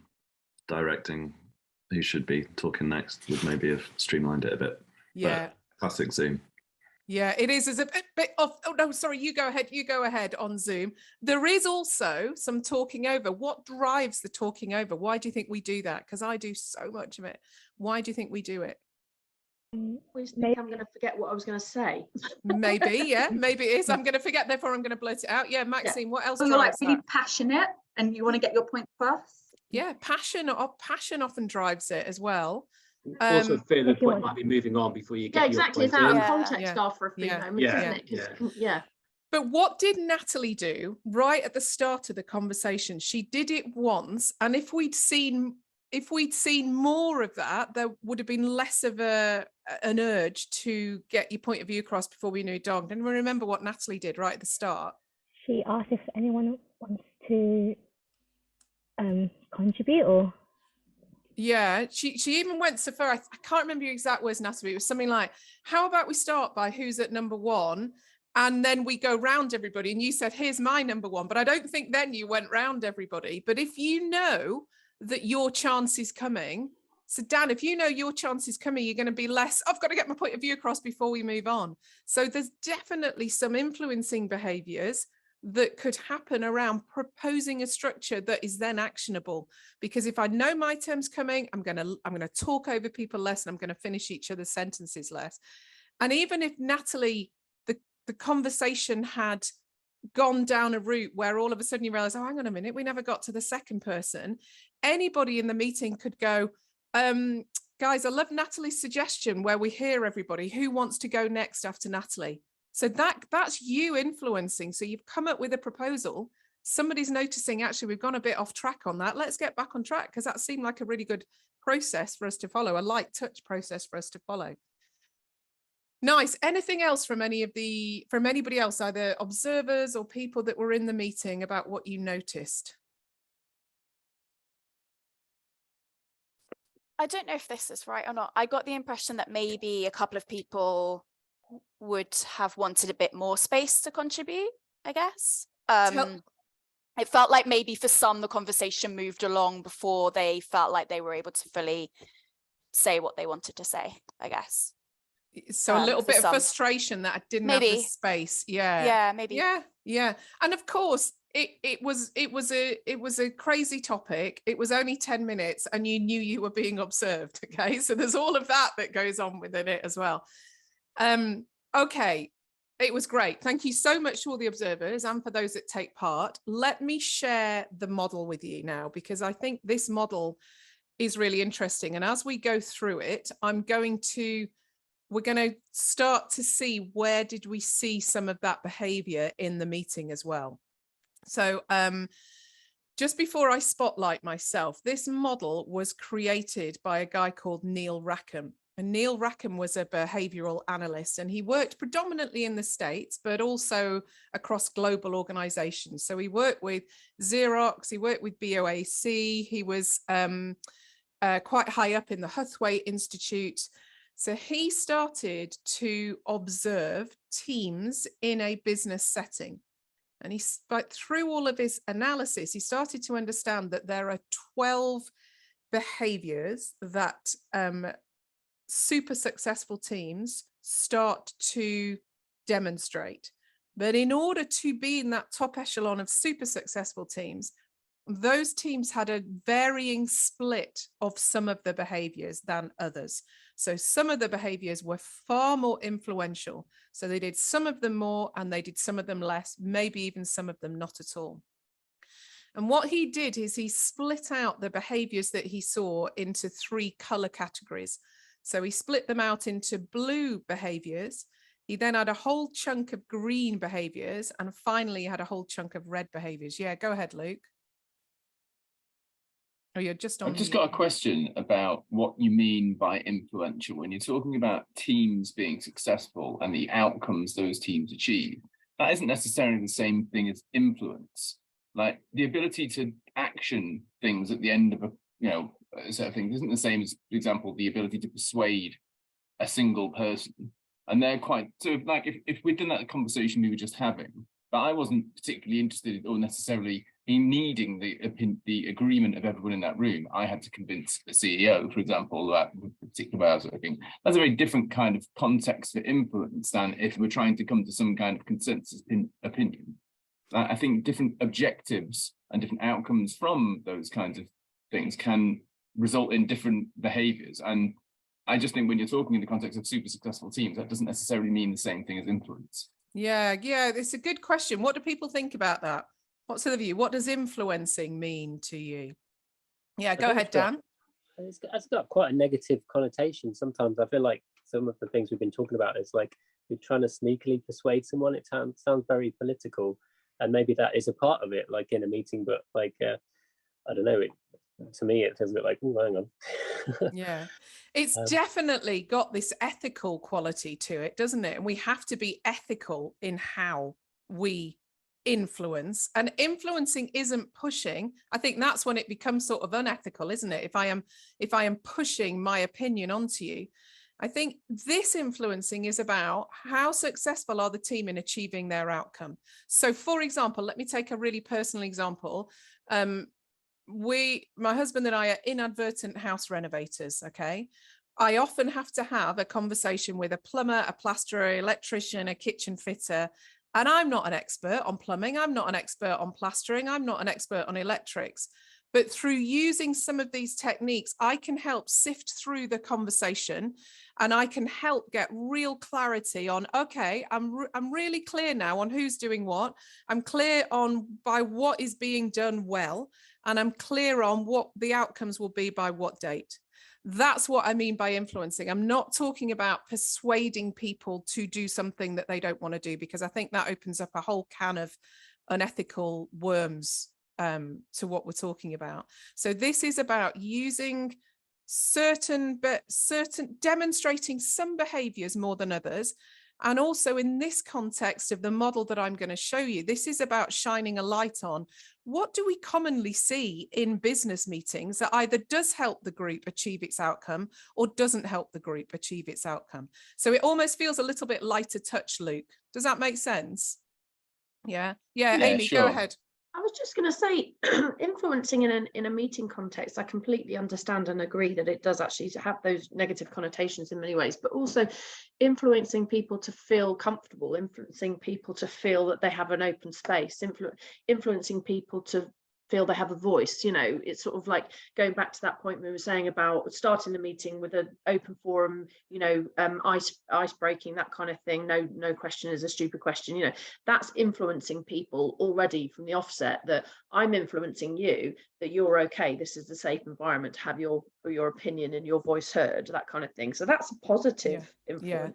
directing who should be talking next would maybe have streamlined it a bit. Yeah. But classic Zoom. Yeah, it is a bit of, oh no, sorry, you go ahead on Zoom. There is also some talking over. What drives the talking over? Why do you think we do that? Because I do so much of it. Why do you think we do it? I think I'm going to forget what I was going to say. Maybe, yeah, maybe it is. I'm going to forget, therefore I'm going to blurt it out. Yeah, Maxine, what else? So you're like really passionate and you want to get your point across. Yeah, passion often drives it as well. Also feel the point might be moving on before you get exactly. It's out of context after a few moments, isn't it? But what did Natalie do right at the start of the conversation? She did it once, and if we'd seen more of that, there would have been less of an urge to get your point of view across before we moved on. And remember what Natalie did right at the start. She asked if anyone wants to contribute, or she even went so far, I can't remember your exact words, Natalie. It was something like, how about we start by who's at number one, and then we go round everybody, and you said, here's my number one. But I don't think then you went round everybody. But if you know that your chance is coming, so Dan, if you know your chance is coming, you're going to be less, I've got to get my point of view across before we move on. So there's definitely some influencing behaviors that could happen around proposing a structure that is then actionable. Because if I know my term's coming, I'm going to talk over people less, and I'm going to finish each other's sentences less. And even if Natalie, the conversation had gone down a route where all of a sudden you realize, oh, hang on a minute, we never got to the second person. Anybody in the meeting could go, guys, I love Natalie's suggestion where we hear everybody. Who wants to go next after Natalie? So that's you influencing. So you've come up with a proposal. Somebody's noticing, actually, we've gone a bit off track on that. Let's get back on track, because that seemed like a really good process for us to follow, a light touch process for us to follow. Nice. Anything else from anybody else, either observers or people that were in the meeting, about what you noticed? I don't know if this is right or not. I got the impression that maybe a couple of people would have wanted a bit more space to contribute, I guess. It felt like maybe for some, the conversation moved along before they felt like they were able to fully say what they wanted to say, I guess. So a little bit of frustration that I didn't have the space. Yeah, maybe. Yeah. And of course, it was a crazy topic. It was only 10 minutes and you knew you were being observed. Okay, so there's all of that goes on within it as well. Okay, it was great. Thank you so much to all the observers and for those that take part. Let me share the model with you now, because I think this model is really interesting. And as we go through it, we're going to start to see where did we see some of that behavior in the meeting as well. So just before I spotlight myself, this model was created by a guy called Neil Rackham. And Neil Rackham was a behavioral analyst, and he worked predominantly in the States, but also across global organizations. So he worked with Xerox, he worked with BOAC, he was quite high up in the Huthwaite Institute. So he started to observe teams in a business setting. And through all of his analysis, he started to understand that there are 12 behaviors that super successful teams start to demonstrate. But in order to be in that top echelon of super successful teams, those teams had a varying split of some of the behaviors than others. So some of the behaviors were far more influential. So they did some of them more and they did some of them less, maybe even some of them not at all. And what he did is he split out the behaviors that he saw into 3 color categories. So he split them out into blue behaviors. He then had a whole chunk of green behaviors, and finally had a whole chunk of red behaviors. Yeah, go ahead, Luke. Oh, you're just on. I've just got a question about what you mean by influential. When you're talking about teams being successful and the outcomes those teams achieve, that isn't necessarily the same thing as influence. Like the ability to action things at the end of a set of things isn't the same as, for example, the ability to persuade a single person. And they're quite, so like if we'd done that conversation we were just having, but I wasn't particularly interested or necessarily in needing the agreement of everyone in that room. I had to convince the CEO, for example, that particular way I was working. That's a very different kind of context for influence than if we're trying to come to some kind of consensus opinion. I think different objectives and different outcomes from those kinds of things can result in different behaviors. And I just think when you're talking in the context of super successful teams, that doesn't necessarily mean the same thing as influence. Yeah, it's a good question. What do people think about that? What's the view? What does influencing mean to you? Yeah, go ahead, Dan. It's got quite a negative connotation. Sometimes I feel like some of the things we've been talking about is like you're trying to sneakily persuade someone. It sounds very political, and maybe that is a part of it, like in a meeting. But like, I don't know. To me, it feels a bit like, oh, hang on. Yeah, it's definitely got this ethical quality to it, doesn't it? And we have to be ethical in how we influence, and influencing isn't pushing. I think that's when it becomes sort of unethical, isn't it? If I am pushing my opinion onto you. I think this influencing is about how successful are the team in achieving their outcome. So for example, let me take a really personal example. My husband and I are inadvertent house renovators. Okay, I often have to have a conversation with a plumber, a plasterer, electrician, a kitchen fitter. And I'm not an expert on plumbing. I'm not an expert on plastering. I'm not an expert on electrics. But through using some of these techniques, I can help sift through the conversation, and I can help get real clarity on, okay, I'm really clear now on who's doing what. I'm clear on by what is being done well, and I'm clear on what the outcomes will be by what date. That's what I mean by influencing. I'm not talking about persuading people to do something that they don't want to do, because I think that opens up a whole can of unethical worms to what we're talking about. So this is about using demonstrating some behaviors more than others. And also in this context of the model that I'm going to show you, this is about shining a light on what do we commonly see in business meetings that either does help the group achieve its outcome or doesn't help the group achieve its outcome. So it almost feels a little bit lighter touch, Luke. Does that make sense? Yeah, Amy, sure. go ahead. I was just going to say, influencing in a meeting context, I completely understand and agree that it does actually have those negative connotations in many ways, but also influencing people to feel comfortable, influencing people to feel that they have an open space, influencing people to feel they have a voice. You know, it's sort of like going back to that point we were saying about starting the meeting with an open forum, you know, ice breaking, that kind of thing. No question is a stupid question. You know, that's influencing people already from the offset, that I'm influencing you, that you're okay, this is a safe environment to have your opinion and your voice heard, that kind of thing. So that's a positive influence. Yeah.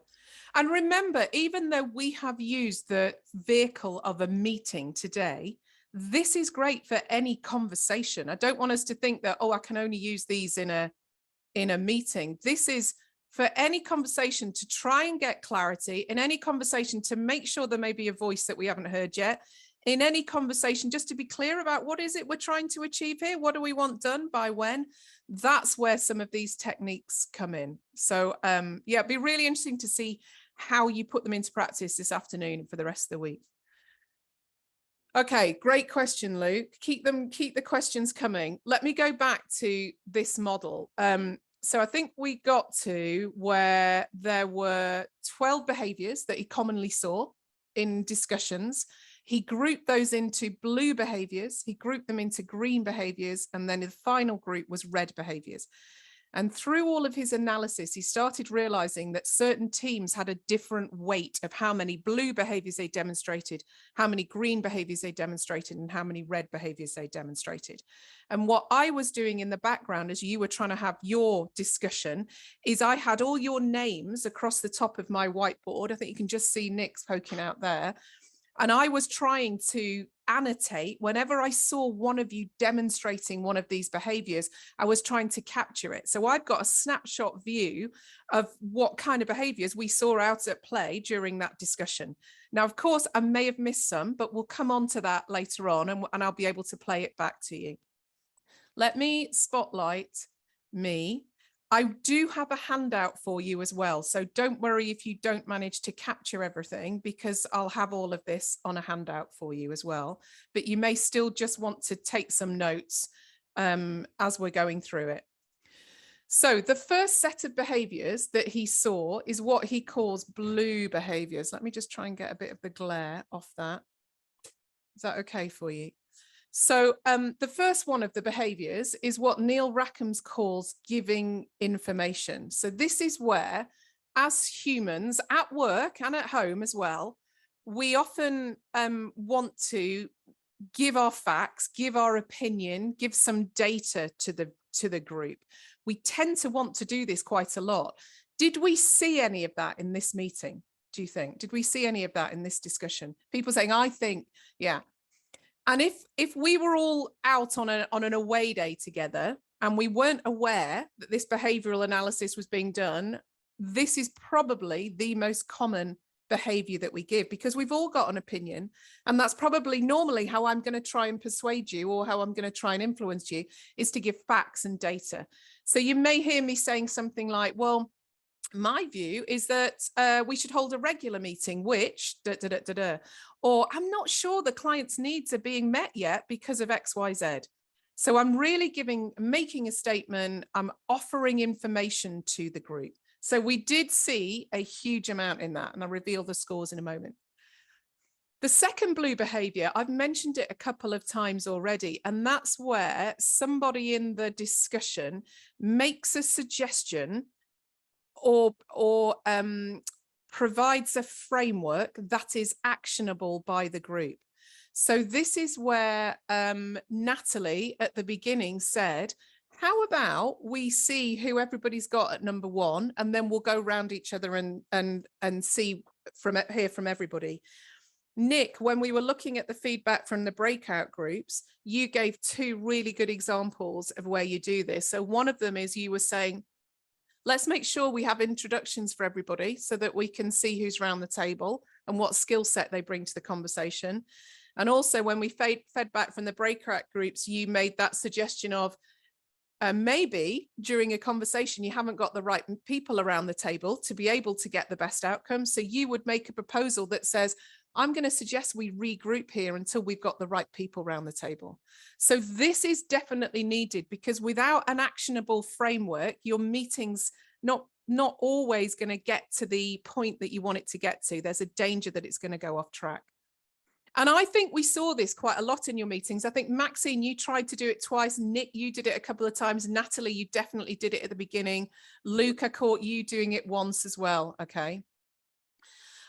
And remember, even though we have used the vehicle of a meeting today, this is great for any conversation. I don't want us to think that, oh, I can only use these in a meeting. This is for any conversation to try and get clarity, in any conversation to make sure there may be a voice that we haven't heard yet, in any conversation just to be clear about what is it we're trying to achieve here, what do we want done by when. That's where some of these techniques come in. So yeah, it'd be really interesting to see how you put them into practice this afternoon and for the rest of the week. Okay, great question, Luke. Keep the questions coming. Let me go back to this model. So I think we got to where there were 12 behaviors that he commonly saw in discussions. He grouped those into blue behaviors, he grouped them into green behaviors, and then the final group was red behaviors. And through all of his analysis, he started realizing that certain teams had a different weight of how many blue behaviors they demonstrated, how many green behaviors they demonstrated, and how many red behaviors they demonstrated. And what I was doing in the background as you were trying to have your discussion is I had all your names across the top of my whiteboard. I think you can just see Nick's poking out there. And I was trying to annotate whenever I saw one of you demonstrating one of these behaviors, I was trying to capture it. So I've got a snapshot view of what kind of behaviors we saw out at play during that discussion. Now, of course, I may have missed some, but we'll come on to that later on and I'll be able to play it back to you. Let me spotlight me. I do have a handout for you as well. So don't worry if you don't manage to capture everything, because I'll have all of this on a handout for you as well. But you may still just want to take some notes as we're going through it. So the first set of behaviors that he saw is what he calls blue behaviors. Let me just try and get a bit of the glare off that. Is that okay for you? So the first one of the behaviors is what Neil Rackhams calls giving information. So this is where, as humans at work and at home as well, we often want to give our facts, give our opinion, give some data to the group. We tend to want to do this quite a lot. Did we see any of that in this meeting, do you think? Did we see any of that in this discussion? People saying, I think, yeah. And if we were all out on an away day together and we weren't aware that this behavioral analysis was being done, this is probably the most common behavior that we give, because we've all got an opinion. And that's probably normally how I'm going to try and persuade you, or how I'm going to try and influence you, is to give facts and data. So you may hear me saying something like, well, my view is that we should hold a regular meeting, which or I'm not sure the client's needs are being met yet because of XYZ. So I'm really making a statement. I'm offering information to the group. So we did see a huge amount in that, and I'll reveal the scores in a moment. The second blue behavior, I've mentioned it a couple of times already, and that's where somebody in the discussion makes a suggestion or provides a framework that is actionable by the group. So this is where Natalie at the beginning said, how about we see who everybody's got at number one, and then we'll go around each other and see hear from everybody. Nick, when we were looking at the feedback from the breakout groups, you gave two really good examples of where you do this. So one of them is you were saying, let's make sure we have introductions for everybody so that we can see who's around the table and what skill set they bring to the conversation. And also when we fed back from the breakout groups, you made that suggestion of, maybe during a conversation, you haven't got the right people around the table to be able to get the best outcome. So you would make a proposal that says, I'm going to suggest we regroup here until we've got the right people around the table. So this is definitely needed, because without an actionable framework, your meeting's not always going to get to the point that you want it to get to. There's a danger that it's going to go off track. And I think we saw this quite a lot in your meetings. I think, Maxine, you tried to do it twice. Nick, you did it a couple of times. Natalie, you definitely did it at the beginning. Luke, I caught you doing it once as well. Okay.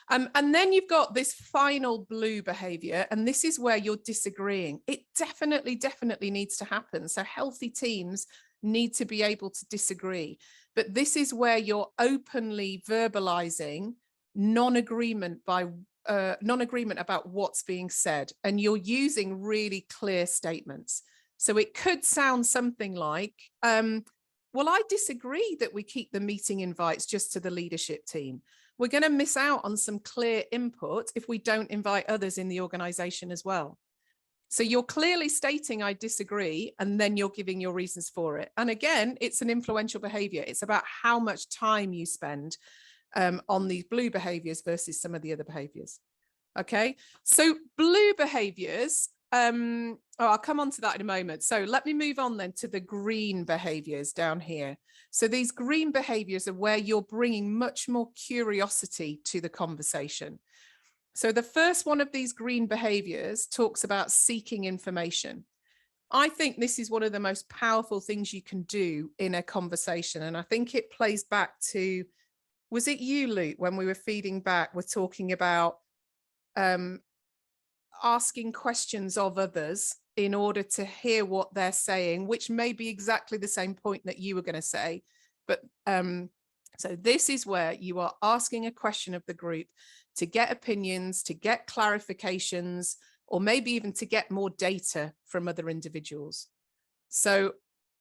And then you've got this final blue behavior, and this is where you're disagreeing. It definitely needs to happen. So healthy teams need to be able to disagree. But this is where you're openly verbalizing non-agreement about what's being said, and you're using really clear statements. So it could sound something like, well, I disagree that we keep the meeting invites just to the leadership team. We're going to miss out on some clear input if we don't invite others in the organization as well. So you're clearly stating I disagree, and then you're giving your reasons for it. And again, it's an influential behavior. It's about how much time you spend on these blue behaviors versus some of the other behaviors. Okay, so blue behaviors, I'll come on to that in a moment. So let me move on then to the green behaviors down here. So these green behaviors are where you're bringing much more curiosity to the conversation. So the first one of these green behaviors talks about seeking information. I think this is one of the most powerful things you can do in a conversation. And I think it plays back to, was it you, Luke, when we were feeding back, we're talking about asking questions of others in order to hear what they're saying, which may be exactly the same point that you were going to say. But so this is where you are asking a question of the group to get opinions, to get clarifications, or maybe even to get more data from other individuals. So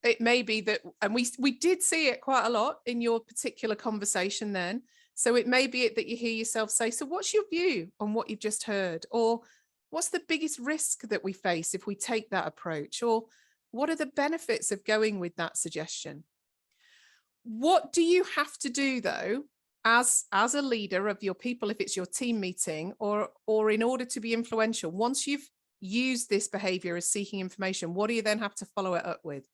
it may be that, and we did see it quite a lot in your particular conversation then. So it may be that you hear yourself say, so what's your view on what you've just heard? Or what's the biggest risk that we face if we take that approach? Or what are the benefits of going with that suggestion? What do you have to do though, as a leader of your people, if it's your team meeting, or in order to be influential, once you've used this behavior as seeking information, what do you then have to follow it up with?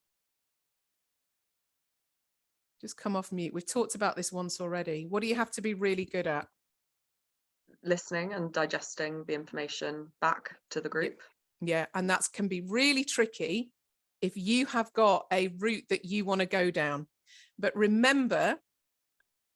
Just come off mute. We've talked about this once already. What do you have to be really good at? Listening and digesting the information back to the group. Yeah, and that can be really tricky if you have got a route that you want to go down. But remember,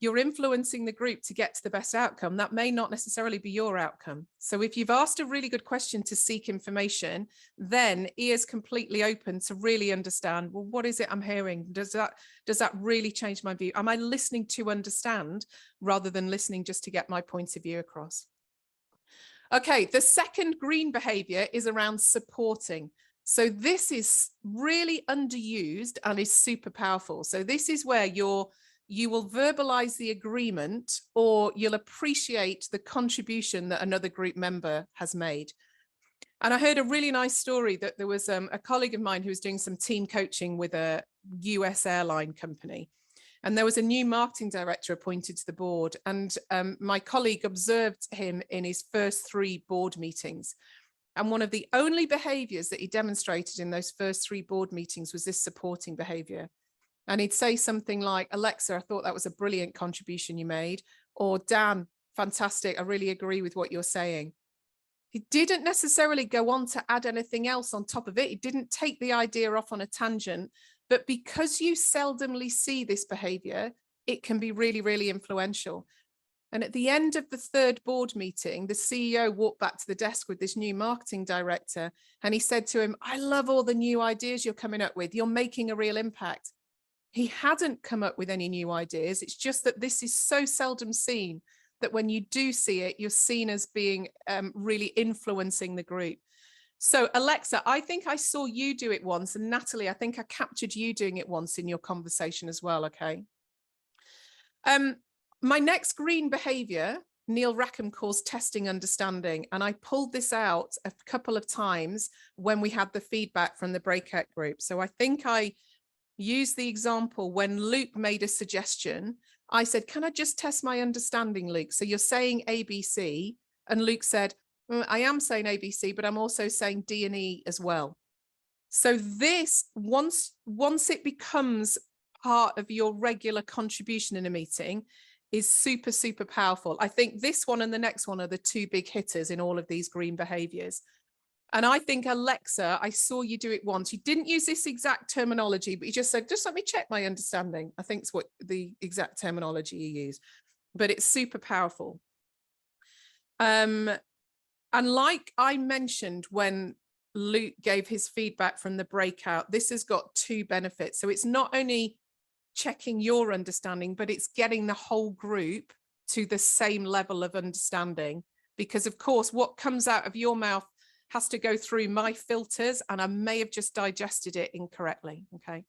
you're influencing the group to get to the best outcome. That may not necessarily be your outcome. So if you've asked a really good question to seek information, then ears completely open to really understand, well, what is it I'm hearing? Does that really change my view? Am I listening to understand rather than listening just to get my point of view across? Okay, the second green behavior is around supporting. So this is really underused and is super powerful. So this is where you will verbalize the agreement, or you'll appreciate the contribution that another group member has made. And I heard a really nice story that there was a colleague of mine who was doing some team coaching with a US airline company. And there was a new marketing director appointed to the board. And my colleague observed him in his first 3 board meetings. And one of the only behaviors that he demonstrated in those first 3 board meetings was this supporting behavior. And he'd say something like, Alexa, I thought that was a brilliant contribution you made. Or Dan, fantastic, I really agree with what you're saying. He didn't necessarily go on to add anything else on top of it. He didn't take the idea off on a tangent. But because you seldomly see this behavior, it can be really, really influential. And at the end of the 3rd board meeting, the CEO walked back to the desk with this new marketing director. And he said to him, I love all the new ideas you're coming up with. You're making a real impact. He hadn't come up with any new ideas. It's just that this is so seldom seen that when you do see it, you're seen as being really influencing the group. So Alexa, I think I saw you do it once, and Natalie, I think I captured you doing it once in your conversation as well, okay? My next green behavior, Neil Rackham calls testing understanding, and I pulled this out a couple of times when we had the feedback from the breakout group. So I think I use the example when Luke made a suggestion. I said, can I just test my understanding, Luke? So you're saying ABC, and Luke said, I am saying ABC, but I'm also saying D and E as well. So this, once it becomes part of your regular contribution in a meeting, is super, super powerful. I think this one and the next one are the two big hitters in all of these green behaviors. And I think, Alexa, I saw you do it once. You didn't use this exact terminology, but you just said, just let me check my understanding. I think it's what the exact terminology you use, but it's super powerful. And like I mentioned when Luke gave his feedback from the breakout, this has got two benefits. So it's not only checking your understanding, but it's getting the whole group to the same level of understanding. Because of course, what comes out of your mouth has to go through my filters, and I may have just digested it incorrectly. Okay.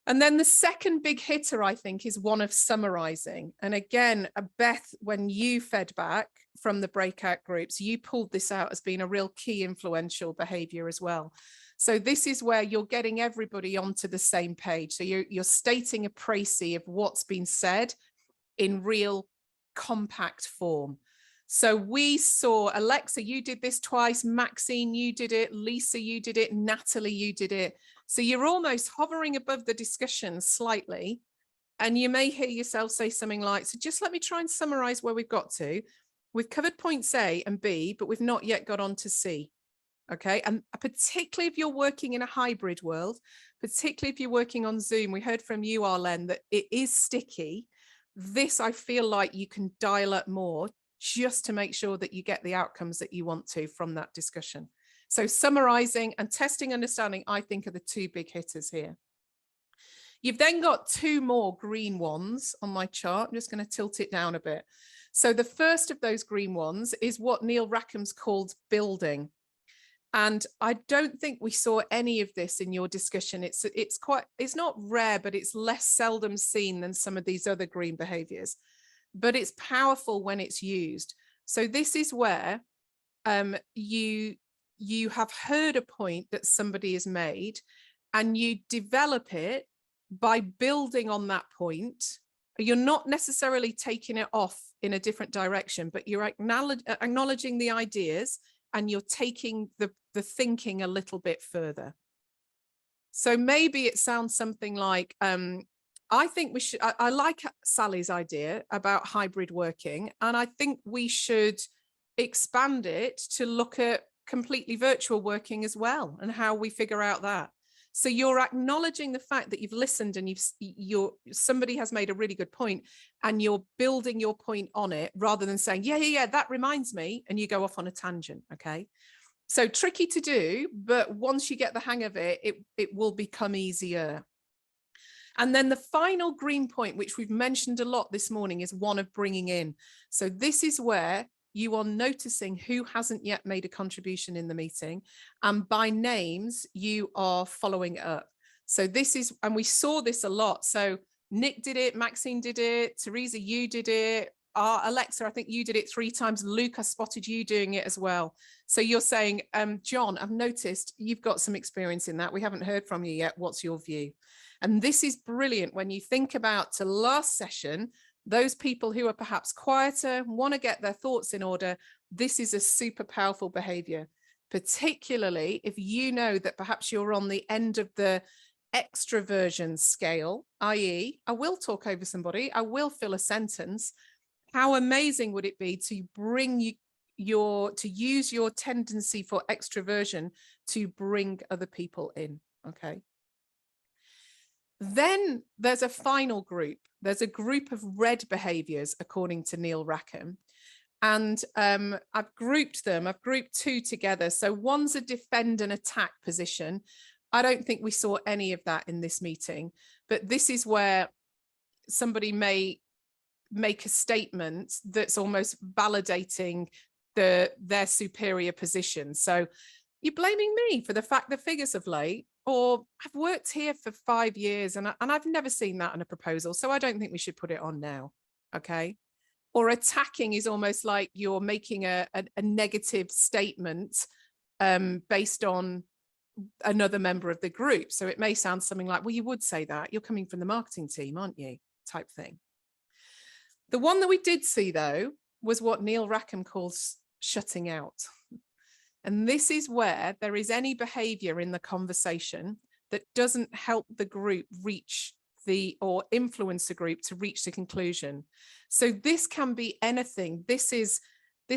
And then the second big hitter, I think, is one of summarizing. And again, Beth, when you fed back from the breakout groups, you pulled this out as being a real key influential behavior as well. So this is where you're getting everybody onto the same page. So you're stating a précis of what's been said in real compact form. So we saw, Alexa, you did this twice, Maxine, you did it, Lisa, you did it, Natalie, you did it. So you're almost hovering above the discussion slightly, and you may hear yourself say something like, so just let me try and summarize where we've got to. We've covered points A and B, but we've not yet got on to C. Okay, and particularly if you're working in a hybrid world, particularly if you're working on Zoom, we heard from you, Arlen, that it is sticky. This, I feel like you can dial up more just to make sure that you get the outcomes that you want to from that discussion. So summarizing and testing understanding, I think, are the two big hitters here. You've then got two more green ones on my chart. I'm just going to tilt it down a bit. So the first of those green ones is what Neil Rackham's called building. And I don't think we saw any of this in your discussion. It's not rare, but it's less seldom seen than some of these other green behaviors. But it's powerful when it's used. So this is where you have heard a point that somebody has made, and you develop it by building on that point. You're not necessarily taking it off in a different direction, but you're acknowledging the ideas, and you're taking the thinking a little bit further. So maybe it sounds something like, I think we should, I like Sally's idea about hybrid working, and I think we should expand it to look at completely virtual working as well, and how we figure out that. So you're acknowledging the fact that you've listened, and somebody has made a really good point, and you're building your point on it, rather than saying, yeah, that reminds me, and you go off on a tangent. Okay. So tricky to do, but once you get the hang of it, it will become easier. And then the final green point, which we've mentioned a lot this morning, is one of bringing in. So this is where you are noticing who hasn't yet made a contribution in the meeting, and by names, you are following up. So this is, and we saw this a lot. So Nick did it, Maxine did it, Teresa, you did it, Alexa, I think you did it 3 times. Luke, I spotted you doing it as well. So you're saying, John, I've noticed you've got some experience in that. We haven't heard from you yet. What's your view? And this is brilliant when you think about to last session, those people who are perhaps quieter, want to get their thoughts in order. This is a super powerful behavior, particularly if you know that perhaps you're on the end of the extroversion scale, i.e., I will talk over somebody, I will fill a sentence. How amazing would it be to bring to use your tendency for extroversion to bring other people in? Okay. Then there's a final group. There's a group of red behaviors, according to Neil Rackham. And I've grouped them. I've grouped 2 together. So one's a defend and attack position. I don't think we saw any of that in this meeting, but this is where somebody may make a statement that's almost validating their superior position. So you're blaming me for the fact the figures of late, or I've worked here for 5 years and I've never seen that in a proposal, so I don't think we should put it on now. Okay. Or attacking is almost like you're making a negative statement based on another member of the group. So it may sound something like, well, you would say that. You're coming from the marketing team, aren't you? Type thing. The one that we did see, though, was what Neil Rackham calls shutting out. And this is where there is any behavior in the conversation that doesn't help the group reach or influence the group to reach the conclusion. So this can be anything. This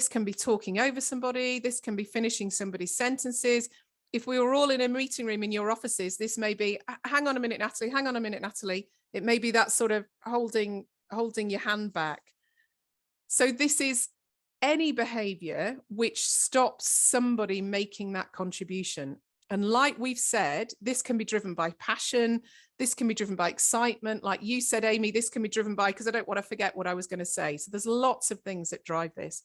can be talking over somebody. This can be finishing somebody's sentences. If we were all in a meeting room in your offices, this may be, hang on a minute, Natalie, hang on a minute, Natalie. It may be that sort of holding your hand back. So this is any behavior which stops somebody making that contribution. And like we've said, this can be driven by passion. This can be driven by excitement. Like you said, Amy, this can be driven by, because I don't want to forget what I was going to say. So there's lots of things that drive this.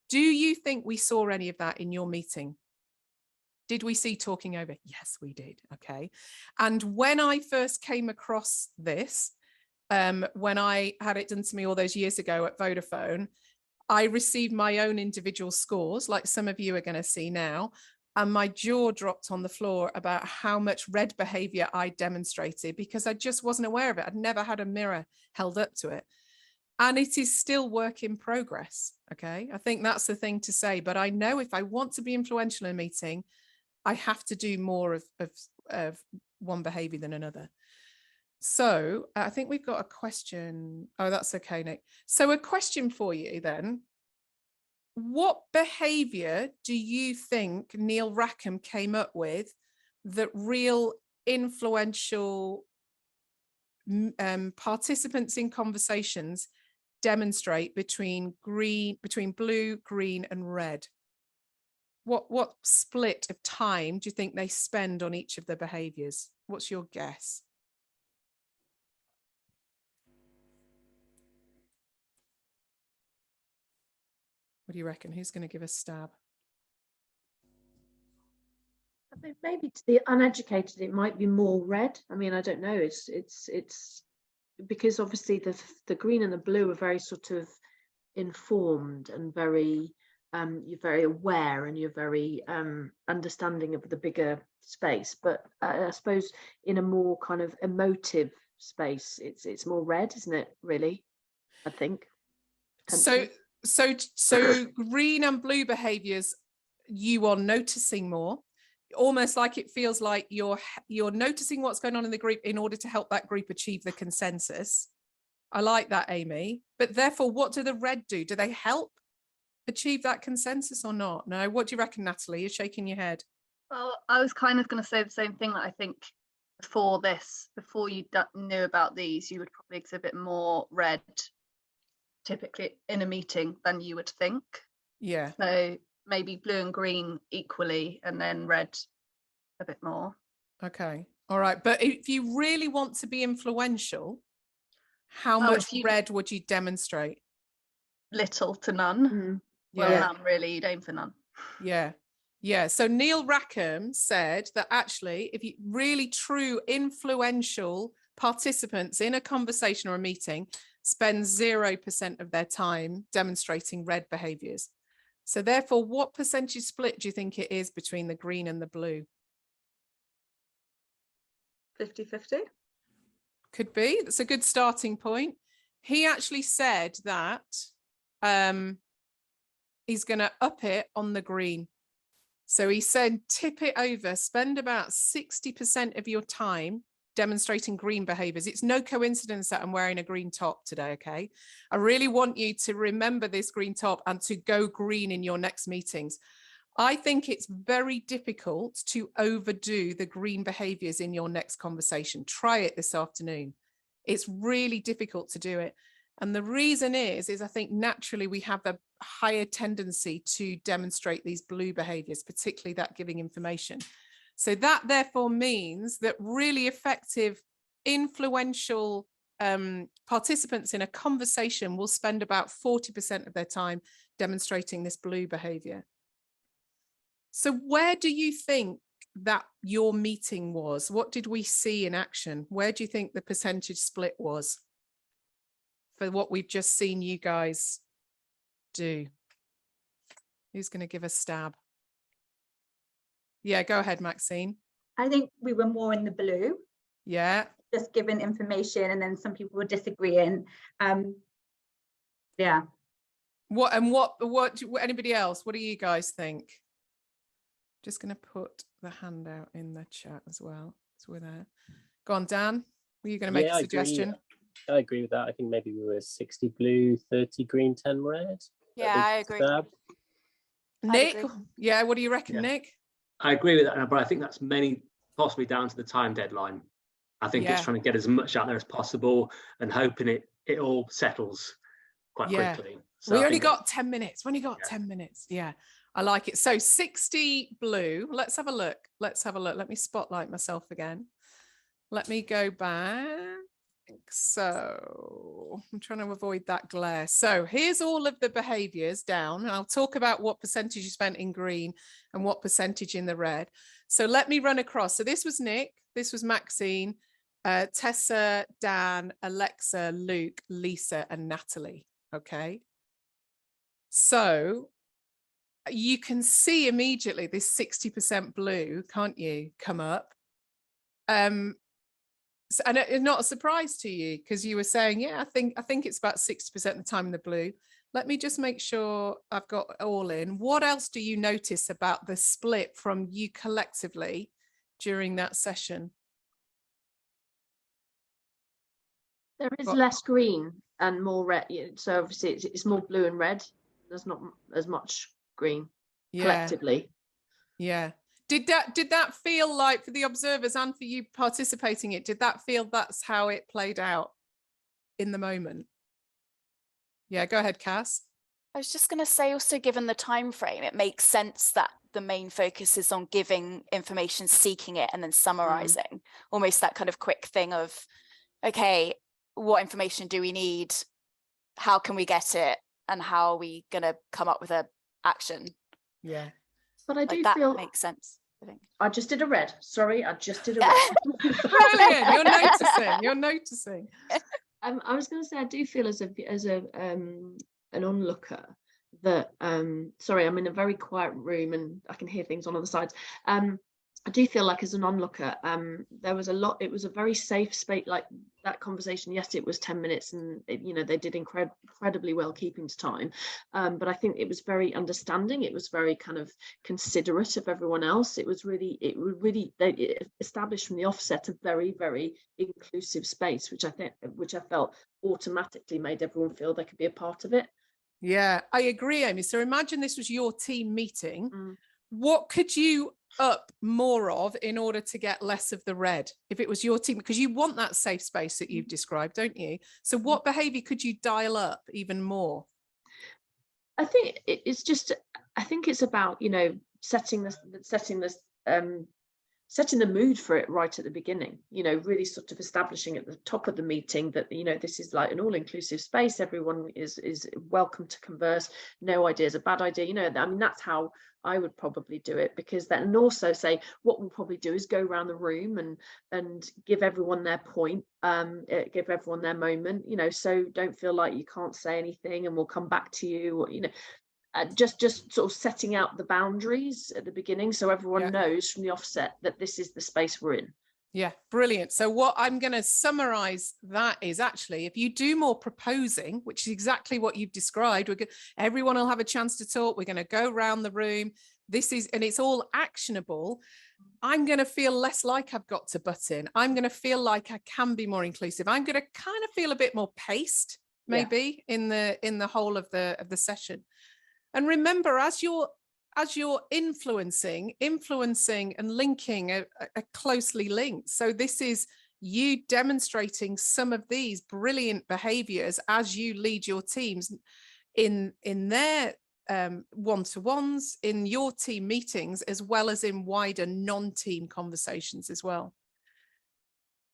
Do you think we saw any of that in your meeting? Did we see talking over? Yes, we did. Okay. And when I first came across this, when I had it done to me all those years ago at Vodafone, I received my own individual scores, like some of you are going to see now. And my jaw dropped on the floor about how much red behavior I demonstrated, because I just wasn't aware of it. I'd never had a mirror held up to it. And it is still work in progress. Okay. I think that's the thing to say. But I know if I want to be influential in a meeting, I have to do more of one behavior than another. So I think we've got a question. Oh, that's okay, Nick. So a question for you then. What behavior do you think Neil Rackham came up with that real influential participants in conversations demonstrate between blue, green, and red? What split of time do you think they spend on each of the behaviors? What's your guess? What do you reckon? Who's going to give a stab? I think maybe to the uneducated, it might be more red. I mean, I don't know. It's because obviously the green and the blue are very sort of informed and very you're very aware and you're very understanding of the bigger space. But I suppose in a more kind of emotive space, it's more red, isn't it? Really, I think. So green and blue behaviors you are noticing more, almost like it feels like you're noticing what's going on in the group in order to help that group achieve the consensus. I like that, Amy. But therefore, what do the red do? Do they help achieve that consensus or not? No. What do you reckon, Natalie? You're shaking your head. Well, I was kind of going to say the same thing. That I think before you knew about these, you would probably exhibit more red typically in a meeting than you would think. Yeah. So maybe blue and green equally, and then red a bit more. Okay. All right. But if you really want to be influential, how much red would you demonstrate? Little to none. Well, none really. You'd aim for none. Yeah. Yeah. So Neil Rackham said that actually, if you really true influential participants in a conversation or a meeting spend 0% of their time demonstrating red behaviors. So therefore, what percentage split do you think it is between the green and the blue? 50-50. Could be. That's a good starting point. He actually said that he's going to up it on the green. So he said, tip it over, spend about 60% of your time demonstrating green behaviors. It's no coincidence that I'm wearing a green top today, okay? I really want you to remember this green top and to go green in your next meetings. I think it's very difficult to overdo the green behaviors in your next conversation. Try it this afternoon. It's really difficult to do it. And the reason is I think naturally we have a higher tendency to demonstrate these blue behaviors, particularly that giving information. So that therefore means that really effective, influential participants in a conversation will spend about 40% of their time demonstrating this blue behavior. So where do you think that your meeting was? What did we see in action? Where do you think the percentage split was for what we've just seen you guys do? Who's going to give a stab? Yeah, go ahead, Maxine. I think we were more in the blue. Yeah. Just giving information, and then some people were disagreeing. Yeah. What anybody else? What do you guys think? Just going to put the handout in the chat as well. So we're there. Go on, Dan. Were you going to make a suggestion? I agree with that. I think maybe we were 60 blue, 30 green, 10 red. Yeah, I agree. Nick, yeah, what do you reckon, Nick? I agree with that, but I think that's mainly possibly down to the time deadline. I think it's trying to get as much out there as possible and hoping it all settles quite quickly. So we only got 10 minutes. We only got 10 minutes. Yeah, I like it. So 60 blue. Let's have a look. Let me spotlight myself again. Let me go back. So I'm trying to avoid that glare. So here's all of the behaviors down, and I'll talk about what percentage you spent in green and what percentage in the red. So let me run across. So this was Nick, this was Maxine, Tessa, Dan, Alexa, Luke, Lisa, and Natalie. Okay. So you can see immediately this 60% blue, can't you, come up? And it's not a surprise to you because you were saying, yeah, I think it's about 60% of the time in the blue. Let me just make sure I've got it all in. What else do you notice about the split from you collectively during that session? There is less green and more red. So obviously it's more blue and red. There's not as much green collectively. Yeah. Did that feel like, for the observers and for you participating it, did that feel that's how it played out in the moment? Yeah, go ahead, Cass. I was just going to say, also, given the time frame, it makes sense that the main focus is on giving information, seeking it, and then summarizing. Almost that kind of quick thing of, okay, what information do we need? How can we get it? And how are we going to come up with an action? Yeah. But I do that feel makes sense. I just did a red. Sorry, I just did a red. Brilliant. You're noticing. I was going to say, I do feel as an onlooker that sorry, I'm in a very quiet room and I can hear things on other sides. I do feel like, as an onlooker, there was a lot. It was a very safe space, like that conversation. Yes, it was 10 minutes, and they did incredibly well keeping to time. But I think it was very understanding. It was very kind of considerate of everyone else. It established from the offset a very, very inclusive space, which I felt automatically made everyone feel they could be a part of it. Yeah, I agree, Amy. So imagine this was your team meeting. What could you up more of in order to get less of the red if it was your team? Because you want that safe space that you've described, don't you? So what behavior could you dial up even more? I think it's about setting the mood for it right at the beginning, really sort of establishing at the top of the meeting that, this is like an all-inclusive space. Everyone is welcome to converse. No idea is a bad idea. I mean, that's how I would probably do it, because then, and also say what we'll probably do is go around the room and give everyone their point, give everyone their moment, so don't feel like you can't say anything and we'll come back to you, just sort of setting out the boundaries at the beginning so everyone knows from the offset that this is the space we're in. Yeah, brilliant. So what I'm going to summarize that is, actually, if you do more proposing, which is exactly what you've described, everyone will have a chance to talk. We're going to go around the room. And it's all actionable. I'm going to feel less like I've got to butt in. I'm going to feel like I can be more inclusive. I'm going to kind of feel a bit more paced, maybe, in the whole of the session. And remember, as you're influencing and linking are closely linked. So this is you demonstrating some of these brilliant behaviors as you lead your teams in their one-to-ones, in your team meetings, as well as in wider non-team conversations as well.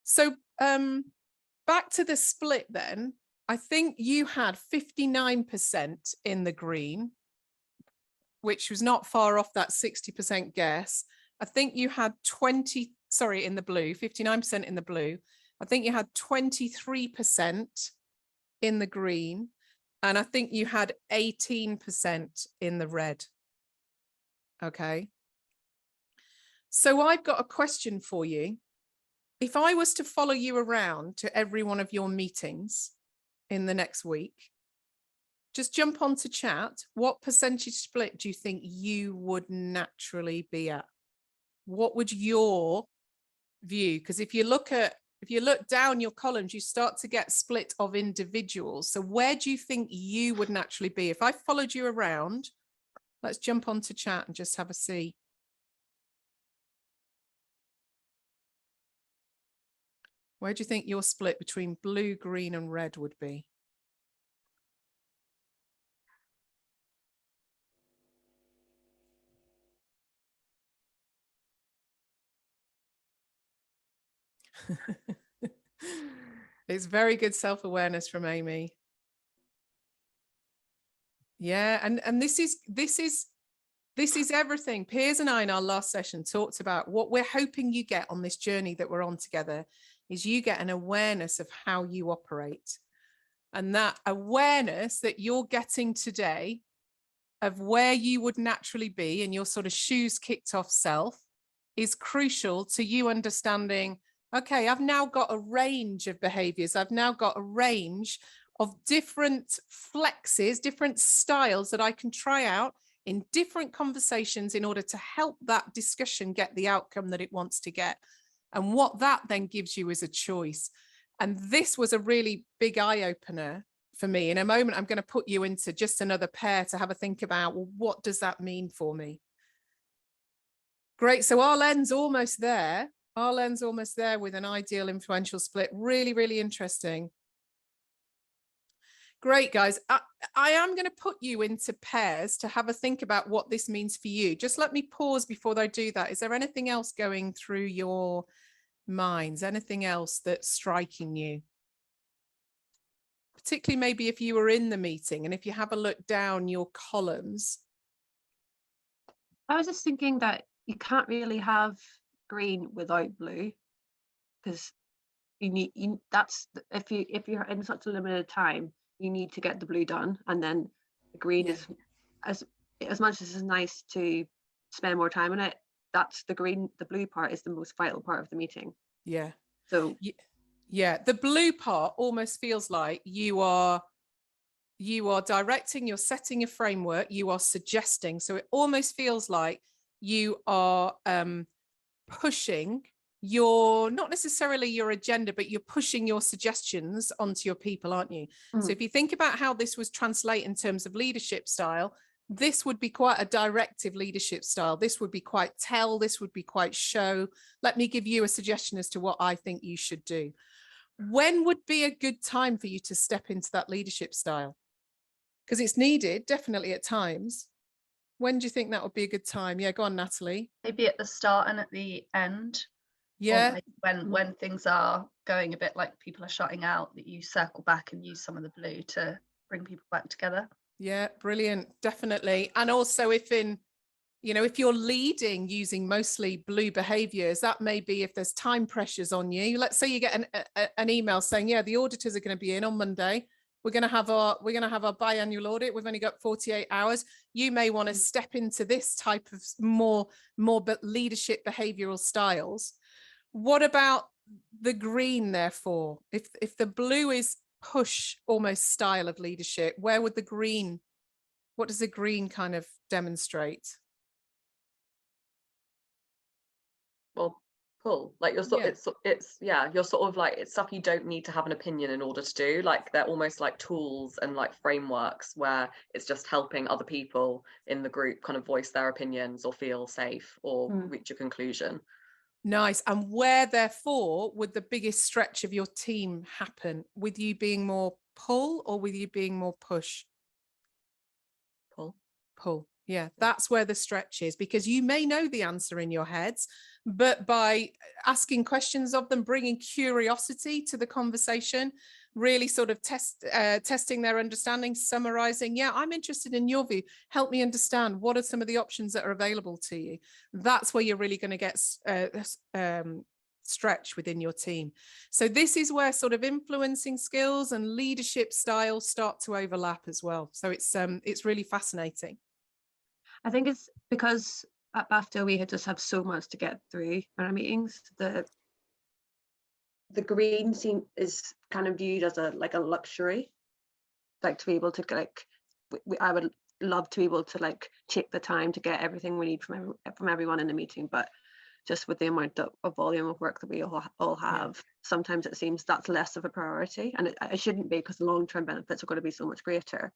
So back to the split then, I think you had 59% in the green, which was not far off that 60% guess. I think you had in the blue, 59% in the blue. I think you had 23% in the green, and I think you had 18% in the red. Okay. So I've got a question for you. If I was to follow you around to every one of your meetings in the next week, just jump onto chat. What percentage split do you think you would naturally be at? What would your view? Because if you look down your columns, you start to get split of individuals. So where do you think you would naturally be? If I followed you around, let's jump onto chat and just have a see. Where do you think your split between blue, green, and red would be? It's very good self-awareness from Amy. Yeah, and this is everything. Piers and I in our last session talked about what we're hoping you get on this journey that we're on together is you get an awareness of how you operate. And that awareness that you're getting today of where you would naturally be in your sort of shoes kicked off self is crucial to you understanding, okay, I've now got a range of behaviors. I've now got a range of different flexes, different styles that I can try out in different conversations in order to help that discussion get the outcome that it wants to get. And what that then gives you is a choice. And this was a really big eye-opener for me. In a moment, I'm going to put you into just another pair to have a think about, well, what does that mean for me? Great. So our lens almost there. Our lens almost there with an ideal influential split. Really, really interesting. Great, guys. I am going to put you into pairs to have a think about what this means for you. Just let me pause before I do that. Is there anything else going through your minds? Anything else that's striking you? Particularly maybe if you were in the meeting and if you have a look down your columns. I was just thinking that you can't really have green without blue, because if you're in such a limited time, you need to get the blue done, and then the green is as much as it's nice to spend more time on it, that's the blue part is the most vital part of the meeting. Yeah. So yeah, the blue part almost feels like you are directing, you're setting a framework, you are suggesting. So it almost feels like you are pushing not necessarily your agenda, but you're pushing your suggestions onto your people, aren't you? So if you think about how this was translate in terms of leadership style, this would be quite a directive leadership style. This would be quite tell, this would be quite show. Let me give you a suggestion as to what I think you should do. When would be a good time for you to step into that leadership style? Because it's needed, definitely at times. When do you think that would be a good time? Yeah, go on, Natalie. Maybe at the start and at the end. Yeah. Like when things are going a bit like people are shutting out, that you circle back and use some of the blue to bring people back together. Yeah, brilliant. Definitely. And also if you're leading using mostly blue behaviors, that may be if there's time pressures on you. Let's say you get an email saying, yeah, the auditors are going to be in on Monday. We're going to have our biannual audit. We've only got 48 hours. You may want to step into this type of more leadership behavioral styles. What about the green, therefore? If the blue is push almost style of leadership, what does the green kind of demonstrate? Well, pull, like you're sort you're sort of like, it's stuff you don't need to have an opinion in order to do. Like they're almost like tools and like frameworks where it's just helping other people in the group kind of voice their opinions or feel safe or reach a conclusion. Nice. And where, therefore, would the biggest stretch of your team happen? With you being more pull or with you being more push? Pull. Yeah, that's where the stretch is, because you may know the answer in your heads, but by asking questions of them, bringing curiosity to the conversation, really sort of testing their understanding, summarizing. Yeah, I'm interested in your view. Help me understand, what are some of the options that are available to you? That's where you're really going to get stretch within your team. So this is where sort of influencing skills and leadership styles start to overlap as well. So it's really fascinating. I think it's because at BAFTA we just have so much to get through in our meetings. The green is kind of viewed as a luxury, like to be able to like I would love to be able to like take the time to get everything we need from everyone in the meeting, but just with the amount of volume of work that we all have, sometimes it seems that's less of a priority, and it shouldn't be, because the long-term benefits are going to be so much greater.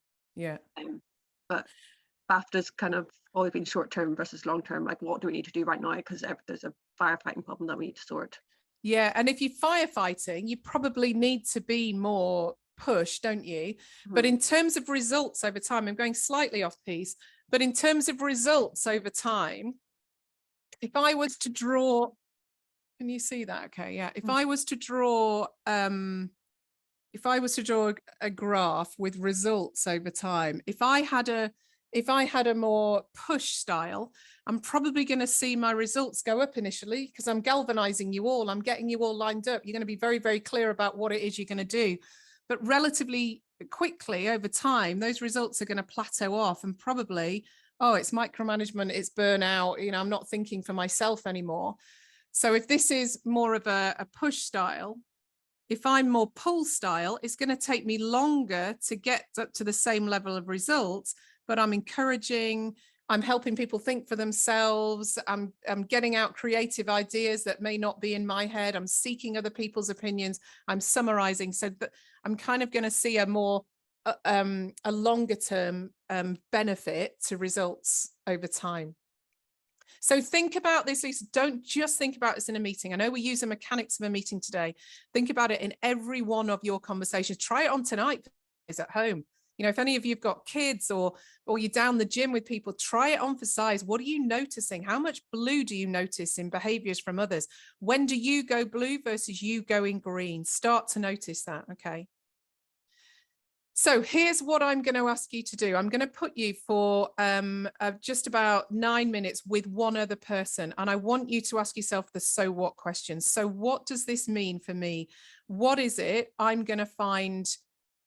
But BAFTA's kind of always been short-term versus long-term, like what do we need to do right now, because there's a firefighting problem that we need to sort. Yeah, and if you're firefighting, you probably need to be more push, don't you? But in terms of results over time, I'm going slightly off piece, but in terms of results over time, if I was to draw, can you see that? Okay, yeah. If I was to draw a graph with results over time, if I had a more push style, I'm probably going to see my results go up initially, because I'm galvanizing you all. I'm getting you all lined up. You're going to be very, very clear about what it is you're going to do. But relatively quickly over time, those results are going to plateau off, and probably, oh, it's micromanagement, it's burnout, you know, I'm not thinking for myself anymore. So if this is more of a push style, if I'm more pull style, it's going to take me longer to get up to the same level of results, but I'm encouraging, I'm helping people think for themselves. I'm getting out creative ideas that may not be in my head. I'm seeking other people's opinions. I'm summarizing, so that I'm kind of going to see a more a longer term benefit to results over time. So think about this, Lisa. Don't just think about this in a meeting. I know we use the mechanics of a meeting today. Think about it in every one of your conversations. Try it on tonight is at home. You know, if any of you've got kids or you're down the gym with people, try it on for size. What are you noticing? How much blue do you notice in behaviors from others? When do you go blue versus you going green? Start to notice that, okay? So here's what I'm going to ask you to do. I'm going to put you for just about 9 minutes with one other person. And I want you to ask yourself the so what questions. So what does this mean for me? What is it I'm going to find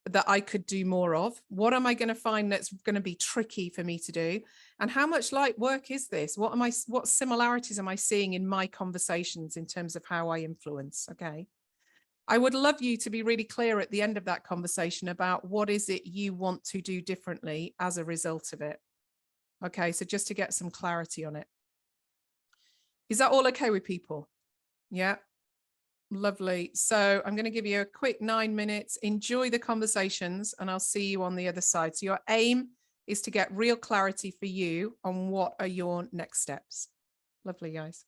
that I could do more of? What am I going to find that's going to be tricky for me to do? And how much light work is this? What similarities am I seeing in my conversations in terms of how I influence? Okay. I would love you to be really clear at the end of that conversation about what is it you want to do differently as a result of it. Okay, so just to get some clarity on it. Is that all okay with people? Yeah, lovely. So I'm going to give you a quick 9 minutes. Enjoy the conversations and I'll see you on the other side. So your aim is to get real clarity for you on what are your next steps. Lovely, guys.